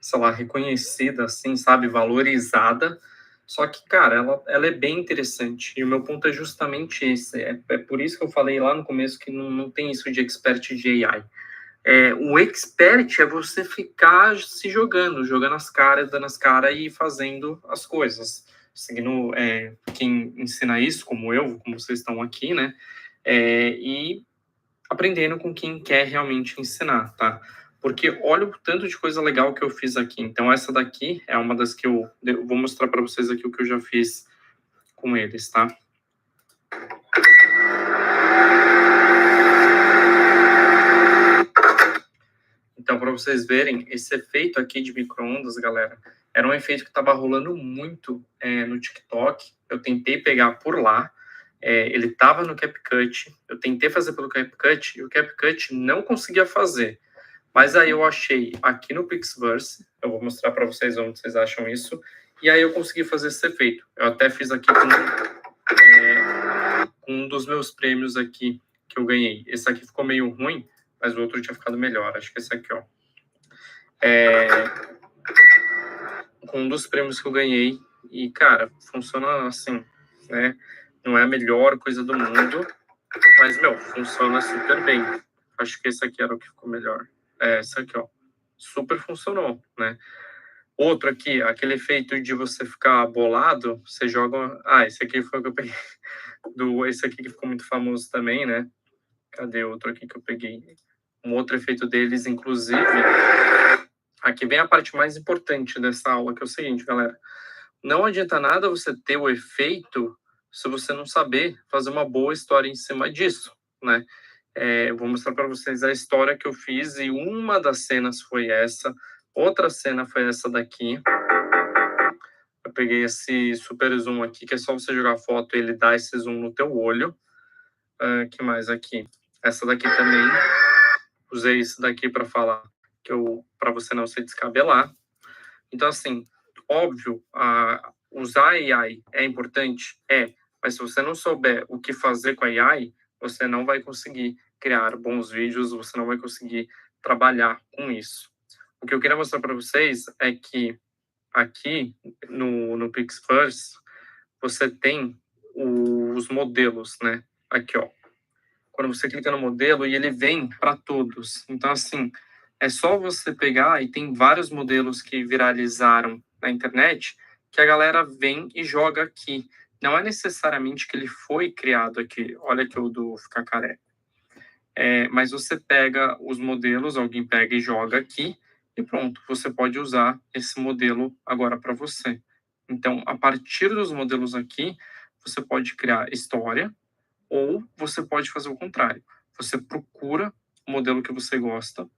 sei lá, reconhecida, assim, sabe, valorizada, só que, cara, ela é bem interessante, e o meu ponto é justamente esse, é por isso que eu falei lá no começo que não tem isso de expert de AI. O expert é você ficar se jogando as caras, dando as caras e fazendo as coisas. Seguindo quem ensina isso, como eu, como vocês estão aqui, né? E aprendendo com quem quer realmente ensinar, tá? Porque olha o tanto de coisa legal que eu fiz aqui. Então, essa daqui é uma das que eu vou mostrar para vocês aqui o que eu já fiz com eles, tá? Então, para vocês verem, esse efeito aqui de micro-ondas, galera, era um efeito que estava rolando muito no TikTok. Eu tentei pegar por lá. Ele estava no CapCut. Eu tentei fazer pelo CapCut e o CapCut não conseguia fazer. Mas aí eu achei aqui no Pixverse. Eu vou mostrar para vocês onde vocês acham isso. E aí eu consegui fazer esse efeito. Eu até fiz aqui com um dos meus prêmios aqui que eu ganhei. Esse aqui ficou meio ruim, mas o outro tinha ficado melhor. Acho que esse aqui, ó. Com um dos prêmios que eu ganhei. E, cara, funciona assim, né? Não é a melhor coisa do mundo, mas, funciona super bem. Acho que esse aqui era o que ficou melhor. Esse aqui, ó. Super funcionou, né? Outro aqui, aquele efeito de você ficar bolado, você joga... esse aqui foi o que eu peguei. Esse aqui que ficou muito famoso também, né? Cadê outro aqui que eu peguei? Um outro efeito deles, inclusive... Aqui vem a parte mais importante dessa aula, que é o seguinte, galera. Não adianta nada você ter o efeito se você não saber fazer uma boa história em cima disso, né? Eu vou mostrar para vocês a história que eu fiz e uma das cenas foi essa, outra cena foi essa daqui. Eu peguei esse super zoom aqui, que é só você jogar foto e ele dá esse zoom no teu olho. Que mais aqui? Essa daqui também. Usei isso daqui para falar para você não se descabelar. Então, assim, óbvio, usar AI é importante? Mas se você não souber o que fazer com a AI, você não vai conseguir criar bons vídeos, você não vai conseguir trabalhar com isso. O que eu queria mostrar para vocês é que aqui no Pixverse, você tem os modelos, né? Aqui, ó. Quando você clica no modelo e ele vem para todos. Então, assim, é só você pegar, e tem vários modelos que viralizaram na internet, que a galera vem e joga aqui. Não é necessariamente que ele foi criado aqui. Olha aqui o do ficar careca. Mas você pega os modelos, alguém pega e joga aqui, e pronto, você pode usar esse modelo agora para você. Então, a partir dos modelos aqui, você pode criar história, ou você pode fazer o contrário. Você procura o modelo que você gosta,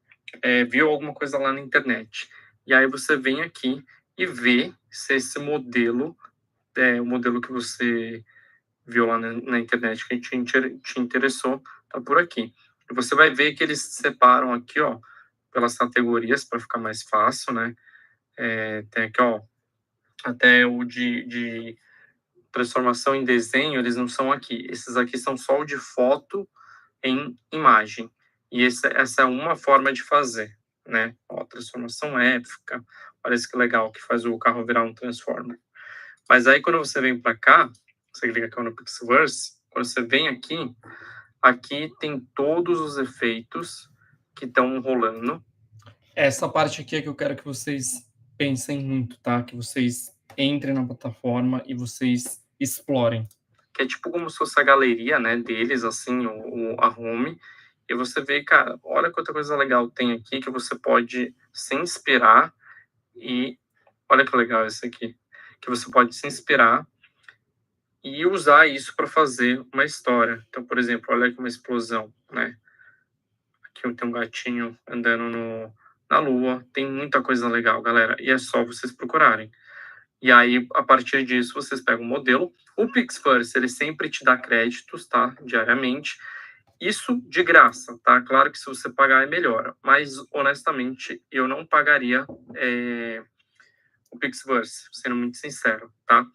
viu alguma coisa lá na internet. E aí você vem aqui e vê se esse modelo o modelo que você viu lá na internet que te interessou, tá por aqui. E você vai ver que eles separam aqui, ó, pelas categorias para ficar mais fácil, né? Tem aqui, ó, até o de transformação em desenho, eles não são aqui. Esses aqui são só o de foto em imagem. E essa é uma forma de fazer, né? Ó, transformação épica. Parece que legal, que faz o carro virar um Transformer. Mas aí, quando você vem para cá, você clica aqui no Pixverse, quando você vem aqui tem todos os efeitos que estão rolando. Essa parte aqui é que eu quero que vocês pensem muito, tá? Que vocês entrem na plataforma e vocês explorem. Que é tipo como se fosse a galeria, né, deles, assim, a home. E você vê, cara, olha quanta coisa legal tem aqui que você pode se inspirar e Olha que legal isso aqui, que você pode se inspirar e usar isso para fazer uma história. Então, por exemplo, olha aqui uma explosão, né? Aqui tem um gatinho andando na lua. Tem muita coisa legal, galera. E é só vocês procurarem. E aí, a partir disso, vocês pegam o modelo. O Pixverse, ele sempre te dá créditos, tá? Diariamente. Isso de graça, tá? Claro que se você pagar é melhor. Mas, honestamente, eu não pagaria o Pixverse, sendo muito sincero, tá?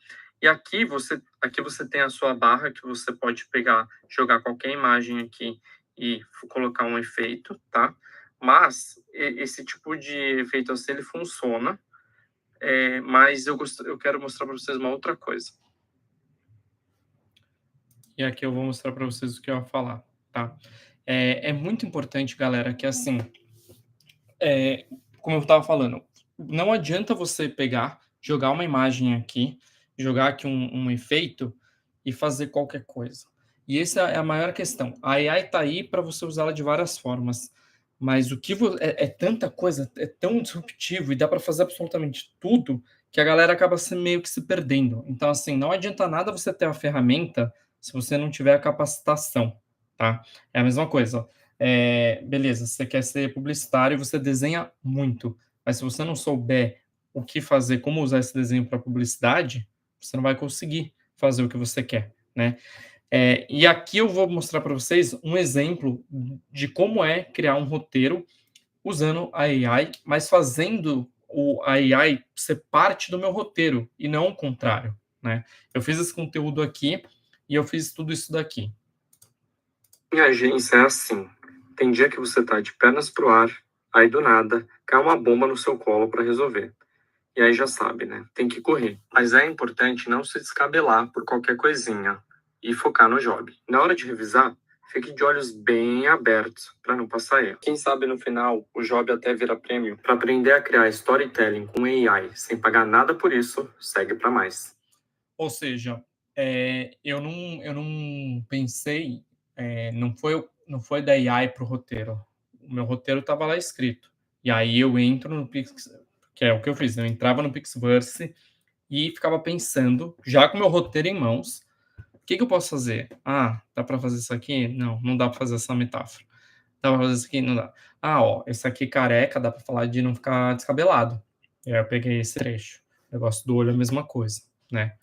E aqui você tem a sua barra que você pode pegar, jogar qualquer imagem aqui e colocar um efeito, tá? Mas esse tipo de efeito assim, ele funciona, mas eu quero mostrar para vocês uma outra coisa. E aqui eu vou mostrar para vocês o que eu ia falar, tá? É muito importante, galera, que assim, como eu estava falando, não adianta você pegar, jogar uma imagem aqui, jogar aqui um efeito e fazer qualquer coisa. E essa é a maior questão. A AI está aí para você usá-la de várias formas, mas o que é tanta coisa, é tão disruptivo e dá para fazer absolutamente tudo que a galera acaba meio que se perdendo. Então, assim, não adianta nada você ter a ferramenta se você não tiver a capacitação, tá? É a mesma coisa. Beleza, você quer ser publicitário e você desenha muito, mas se você não souber o que fazer, como usar esse desenho para publicidade, você não vai conseguir fazer o que você quer, né? E aqui eu vou mostrar para vocês um exemplo de como é criar um roteiro usando a AI, mas fazendo a AI ser parte do meu roteiro e não o contrário, né? Eu fiz esse conteúdo aqui e eu fiz tudo isso daqui. Em agência é assim. Tem dia que você tá de pernas pro ar, aí do nada cai uma bomba no seu colo para resolver. E aí já sabe, né? Tem que correr. Mas é importante não se descabelar por qualquer coisinha e focar no job. Na hora de revisar, fique de olhos bem abertos para não passar erro. Quem sabe no final o job até vira prêmio. Para aprender a criar storytelling com AI sem pagar nada por isso, segue para mais. Ou seja, eu não pensei, não foi da AI para o roteiro. O meu roteiro estava lá escrito. E aí eu entro no Pix, que é o que eu fiz. Eu entrava no Pixverse e ficava pensando, já com o meu roteiro em mãos, o que eu posso fazer? Ah, dá para fazer isso aqui? Não, não dá para fazer essa metáfora. Dá para fazer isso aqui? Não dá. Ah, ó, esse aqui careca, dá para falar de não ficar descabelado. E aí eu peguei esse trecho. O negócio do olho é a mesma coisa, né?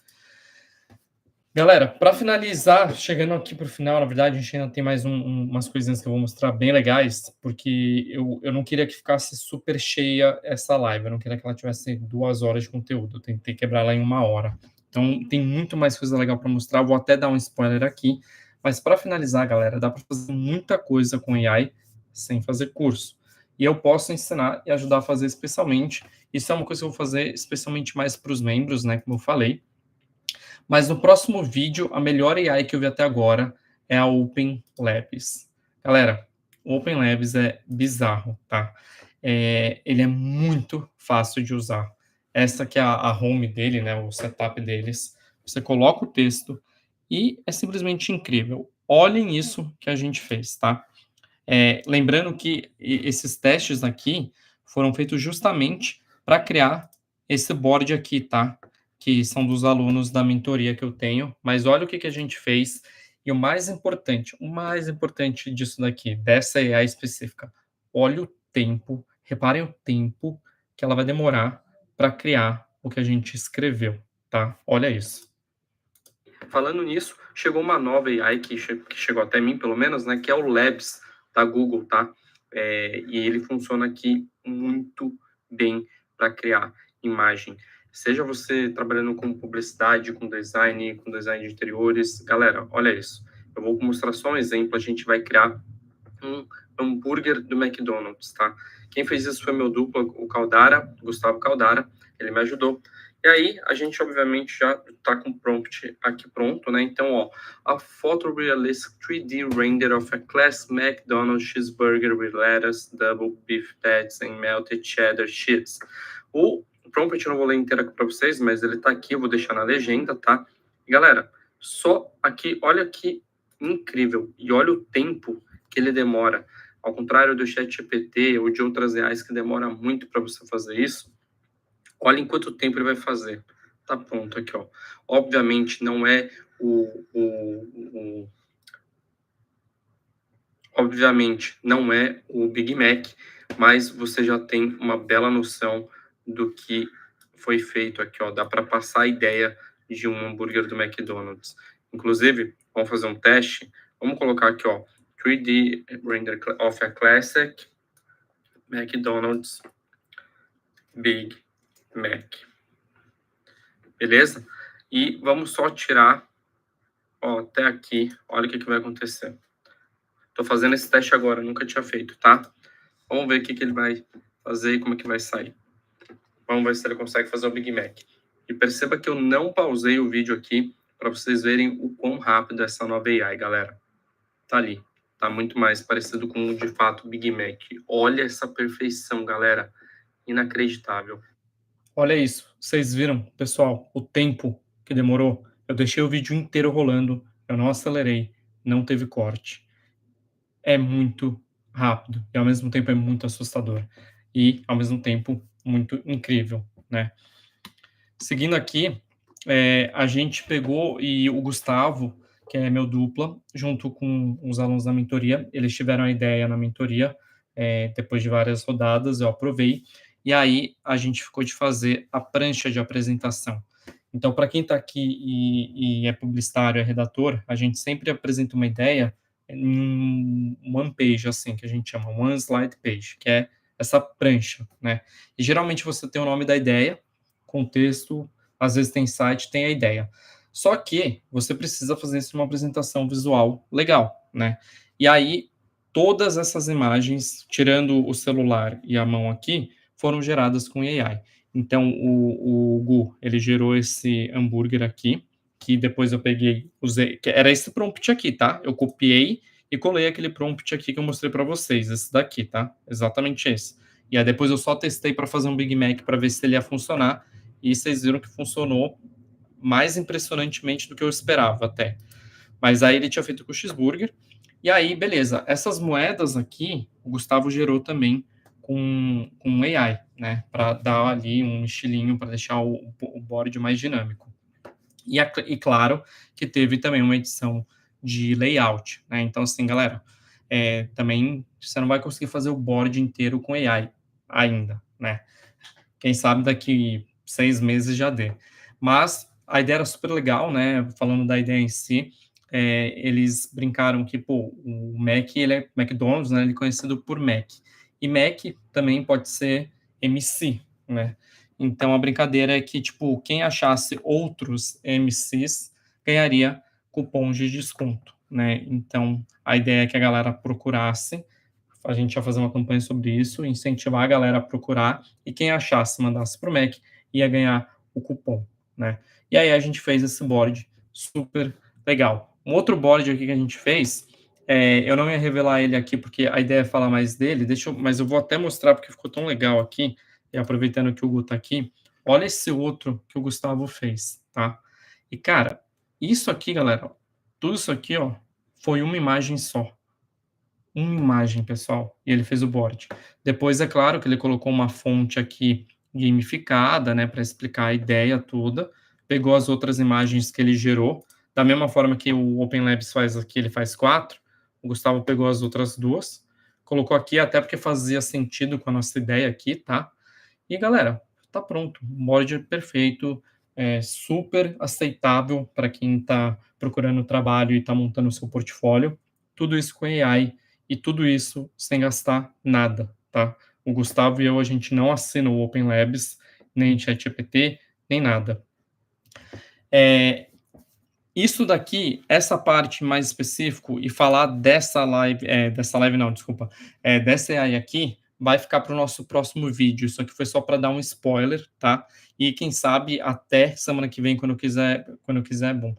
Galera, para finalizar, chegando aqui para o final, na verdade, a gente ainda tem mais umas coisinhas que eu vou mostrar bem legais, porque eu não queria que ficasse super cheia essa live, eu não queria que ela tivesse 2 horas de conteúdo, eu tentei quebrar ela em 1 hora. Então, tem muito mais coisa legal para mostrar, vou até dar um spoiler aqui, mas para finalizar, galera, dá para fazer muita coisa com AI sem fazer curso. E eu posso ensinar e ajudar a fazer especialmente, isso é uma coisa que eu vou fazer especialmente mais para os membros, né, como eu falei. Mas no próximo vídeo, a melhor AI que eu vi até agora é a Open Labs. Galera, o Open Labs é bizarro, tá? Ele é muito fácil de usar. Essa aqui é a home dele, né? O setup deles. Você coloca o texto e é simplesmente incrível. Olhem isso que a gente fez, tá? Lembrando que esses testes aqui foram feitos justamente para criar esse board aqui, tá? Que são dos alunos da mentoria que eu tenho, mas olha o que a gente fez, e o mais importante disso daqui, dessa AI específica, olha o tempo, reparem o tempo que ela vai demorar para criar o que a gente escreveu, tá? Olha isso. Falando nisso, chegou uma nova AI que chegou até mim, pelo menos, né, que é o Labs da Google, tá? E ele funciona aqui muito bem para criar imagem. Seja você trabalhando com publicidade, com design de interiores. Galera, olha isso. Eu vou mostrar só um exemplo. A gente vai criar um hambúrguer do McDonald's, tá? Quem fez isso foi meu duplo, o Caldara, Gustavo Caldara. Ele me ajudou. E aí, a gente, obviamente, já tá com o prompt aqui pronto, né? Então, ó, a photorealistic 3D render of a classic McDonald's cheeseburger with lettuce, double beef patties and melted cheddar cheese. O prompt eu não vou ler inteiro aqui para vocês, mas ele tá aqui, eu vou deixar na legenda, tá? E, galera, só aqui, olha que incrível. E olha o tempo que ele demora. Ao contrário do ChatGPT ou de outras AIs que demora muito para você fazer isso, Olha em quanto tempo ele vai fazer. Tá pronto aqui, ó. Obviamente não é obviamente não é o Big Mac, mas você já tem uma bela noção do que foi feito aqui, ó. Dá para passar a ideia de um hambúrguer do McDonald's. Inclusive, vamos fazer um teste. Vamos colocar aqui, ó, 3D render of a classic McDonald's Big Mac. Beleza? E vamos só tirar, ó, até aqui. Olha o que vai acontecer. Tô fazendo esse teste agora, nunca tinha feito, tá? Vamos ver o que ele vai fazer e como é que vai sair. Vamos ver se ele consegue fazer o Big Mac. E perceba que eu não pausei o vídeo aqui para vocês verem o quão rápido é essa nova AI, galera. Tá ali. Tá muito mais parecido com, de fato, o Big Mac. Olha essa perfeição, galera. Inacreditável. Olha isso. Vocês viram, pessoal, o tempo que demorou? Eu deixei o vídeo inteiro rolando. Eu não acelerei. Não teve corte. É muito rápido e ao mesmo tempo é muito assustador e ao mesmo tempo muito incrível, né? Seguindo aqui, a gente pegou e o Gustavo, que é meu dupla, junto com os alunos da mentoria, eles tiveram a ideia na mentoria, depois de várias rodadas, eu aprovei, e aí a gente ficou de fazer a prancha de apresentação. Então, para quem está aqui e é publicitário, é redator, a gente sempre apresenta uma ideia em one page, assim, que a gente chama one slide page, que é essa prancha, né? E geralmente você tem o nome da ideia, contexto, às vezes tem site, tem a ideia. Só que você precisa fazer isso numa apresentação visual legal, né? E aí, todas essas imagens, tirando o celular e a mão aqui, foram geradas com AI. Então, o Gu, ele gerou esse hambúrguer aqui, que depois eu peguei, usei, que era esse prompt aqui, tá? Eu copiei e colei aquele prompt aqui que eu mostrei para vocês, esse daqui, tá? Exatamente esse. E aí depois eu só testei para fazer um Big Mac para ver se ele ia funcionar, e vocês viram que funcionou mais impressionantemente do que eu esperava até. Mas aí ele tinha feito com o cheeseburger, e aí, beleza, essas moedas aqui, o Gustavo gerou também com AI, né? Para dar ali um estilinho, para deixar o board mais dinâmico. E claro que teve também uma edição de layout, né? Então, assim, galera, também você não vai conseguir fazer o board inteiro com AI ainda, né? Quem sabe daqui 6 meses já dê. Mas a ideia era super legal, né? Falando da ideia em si, eles brincaram que, pô, o Mac, ele é McDonald's, né? Ele é conhecido por Mac. E Mac também pode ser MC, né? Então, a brincadeira é que, tipo, quem achasse outros MCs ganharia cupons de desconto, né? Então, a ideia é que a galera procurasse, a gente ia fazer uma campanha sobre isso, incentivar a galera a procurar, e quem achasse, mandasse para o Mac, ia ganhar o cupom, né? E aí a gente fez esse board super legal. Um outro board aqui que a gente fez, eu não ia revelar ele aqui, porque a ideia é falar mais dele, mas eu vou até mostrar, porque ficou tão legal aqui, e aproveitando que o Gu tá aqui, olha esse outro que o Gustavo fez, tá? E, cara, isso aqui, galera, tudo isso aqui, ó, foi uma imagem só. Uma imagem, pessoal, e ele fez o board. Depois, é claro que ele colocou uma fonte aqui gamificada, né, para explicar a ideia toda, pegou as outras imagens que ele gerou, da mesma forma que o OpenLabs faz aqui, ele faz 4, o Gustavo pegou as outras 2, colocou aqui até porque fazia sentido com a nossa ideia aqui, tá? E, galera, tá pronto, um board perfeito, super aceitável para quem está procurando trabalho e está montando o seu portfólio, tudo isso com AI, e tudo isso sem gastar nada, tá? O Gustavo e eu, a gente não assina o Open Labs, nem ChatGPT, nem nada. Isso daqui, essa parte mais específico, e falar dessa live AI aqui, vai ficar para o nosso próximo vídeo. Isso aqui foi só para dar um spoiler, tá? E quem sabe até semana que vem, quando eu quiser, bom.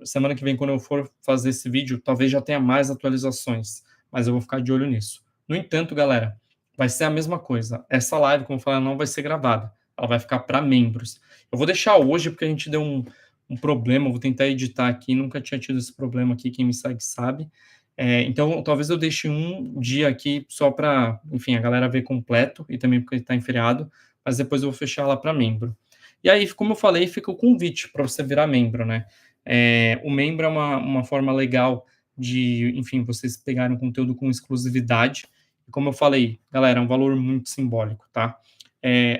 Semana que vem, quando eu for fazer esse vídeo, talvez já tenha mais atualizações, mas eu vou ficar de olho nisso. No entanto, galera, vai ser a mesma coisa. Essa live, como eu falei, não vai ser gravada. Ela vai ficar para membros. Eu vou deixar hoje, porque a gente deu um problema, eu vou tentar editar aqui, nunca tinha tido esse problema aqui, quem me segue sabe. Então, talvez eu deixe um dia aqui só para, enfim, a galera ver completo, e também porque está em feriado, mas depois eu vou fechar ela para membro. E aí, como eu falei, fica o convite para você virar membro, né? O membro é uma forma legal de, enfim, vocês pegarem um conteúdo com exclusividade. E como eu falei, galera, é um valor muito simbólico, tá?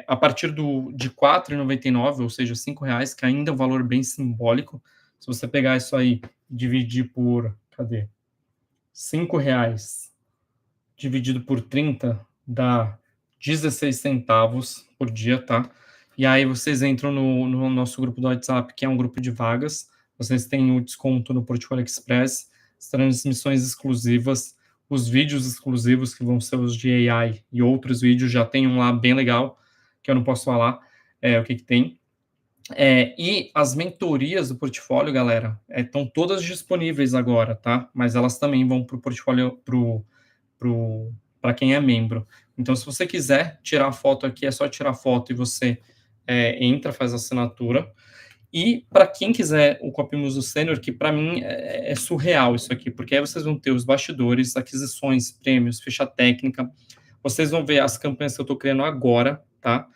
A partir de R$ 4,99, ou seja, R$5, que ainda é um valor bem simbólico. Se você pegar isso aí, dividir por, cadê? R$5 dividido por 30 dá 16 centavos por dia, tá? E aí vocês entram no nosso grupo do WhatsApp, que é um grupo de vagas. Vocês têm o desconto no Portfólio Express, as transmissões exclusivas, os vídeos exclusivos, que vão ser os de AI, e outros vídeos, já tem um lá bem legal, que eu não posso falar o que tem. E as mentorias do portfólio, galera, estão todas disponíveis agora, tá? Mas elas também vão para o portfólio, para quem é membro. Então, se você quiser tirar a foto aqui, é só tirar a foto e você entra, faz a assinatura. E para quem quiser o Copymuso Sênior, que para mim é surreal isso aqui, porque aí vocês vão ter os bastidores, aquisições, prêmios, ficha técnica, vocês vão ver as campanhas que eu estou criando agora, tá?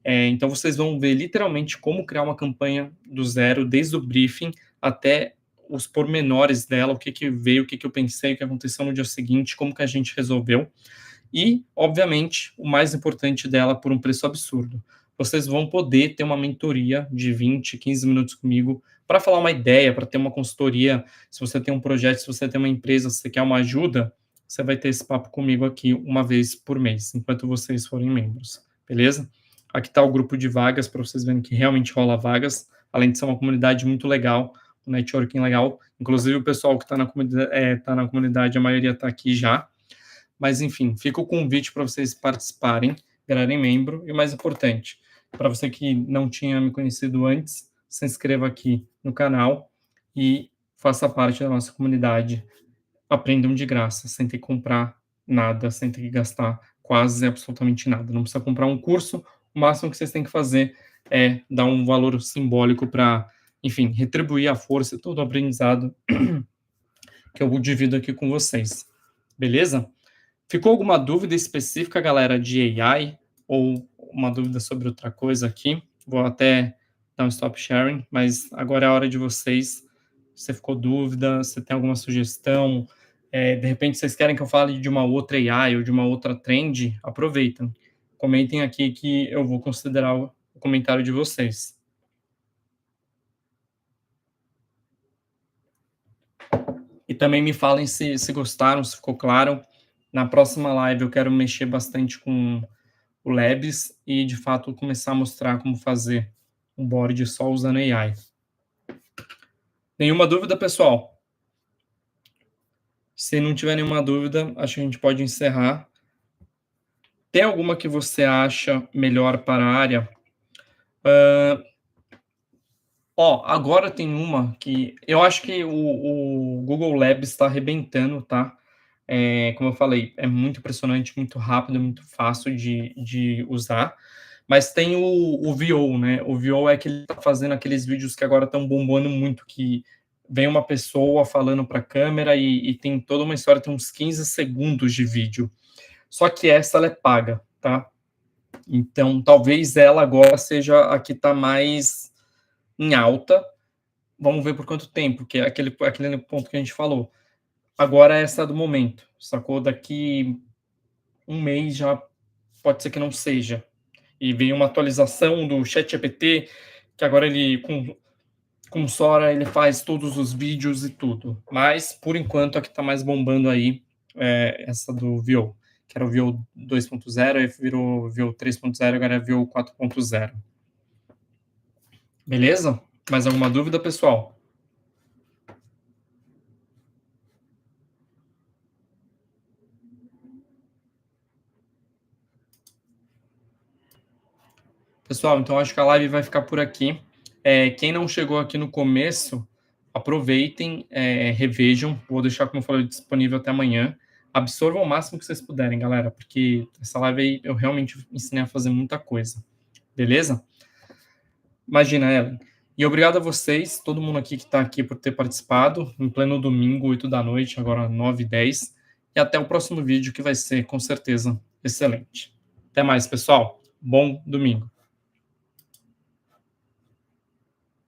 Então, vocês vão ver literalmente como criar uma campanha do zero, desde o briefing até os pormenores dela, o que veio, o que eu pensei, o que aconteceu no dia seguinte, como que a gente resolveu. E, obviamente, o mais importante dela, por um preço absurdo. Vocês vão poder ter uma mentoria de 20, 15 minutos comigo para falar uma ideia, para ter uma consultoria. Se você tem um projeto, se você tem uma empresa, se você quer uma ajuda, você vai ter esse papo comigo aqui uma vez por mês, enquanto vocês forem membros, beleza? Aqui está o grupo de vagas, para vocês verem que realmente rola vagas, além de ser uma comunidade muito legal, um networking legal. Inclusive, o pessoal que está na comunidade, a maioria está aqui já. Mas, enfim, fica o convite para vocês participarem, virarem membro. E o mais importante, para você que não tinha me conhecido antes, se inscreva aqui no canal e faça parte da nossa comunidade. Aprendam de graça, sem ter que comprar nada, sem ter que gastar quase absolutamente nada. Não precisa comprar um curso, o máximo que vocês têm que fazer é dar um valor simbólico para, enfim, retribuir a força e todo o aprendizado que eu divido aqui com vocês. Beleza? Ficou alguma dúvida específica, galera, de AI? Ou uma dúvida sobre outra coisa aqui? Vou até dar um stop sharing, mas agora é a hora de vocês. Se você ficou dúvida, se tem alguma sugestão, de repente vocês querem que eu fale de uma outra AI ou de uma outra trend, aproveitem. Comentem aqui que eu vou considerar o comentário de vocês. E também me falem se gostaram, se ficou claro. Na próxima live eu quero mexer bastante com o Labs e, de fato, começar a mostrar como fazer um board só usando AI. Nenhuma dúvida, pessoal? Se não tiver nenhuma dúvida, acho que a gente pode encerrar. Tem alguma que você acha melhor para a área? Agora tem uma que eu acho que o Google Labs está arrebentando, tá? Como eu falei, é muito impressionante, muito rápido, muito fácil de usar. Mas tem o VO, né? O VO é que ele está fazendo aqueles vídeos que agora estão bombando muito, que vem uma pessoa falando para a câmera e tem toda uma história, tem uns 15 segundos de vídeo. Só que ela é paga, tá? Então, talvez ela agora seja a que está mais em alta. Vamos ver por quanto tempo, que é aquele ponto que a gente falou. Agora essa é do momento, sacou? Daqui um mês já pode ser que não seja. E veio uma atualização do ChatGPT, que agora ele, com Sora, ele faz todos os vídeos e tudo. Mas, por enquanto, a que está mais bombando aí é essa do VO, que era o VO 2.0, aí virou VO 3.0, agora é VO 4.0. Beleza? Mais alguma dúvida, pessoal? Pessoal, então acho que a live vai ficar por aqui. Quem não chegou aqui no começo, aproveitem, revejam. Vou deixar, como eu falei, disponível até amanhã. Absorvam o máximo que vocês puderem, galera, porque essa live aí eu realmente ensinei a fazer muita coisa. Beleza? Imagina, Ellen. E obrigado a vocês, todo mundo aqui que está aqui por ter participado, em pleno domingo, 8 da noite, agora 9h10. E até o próximo vídeo, que vai ser, com certeza, excelente. Até mais, pessoal. Bom domingo.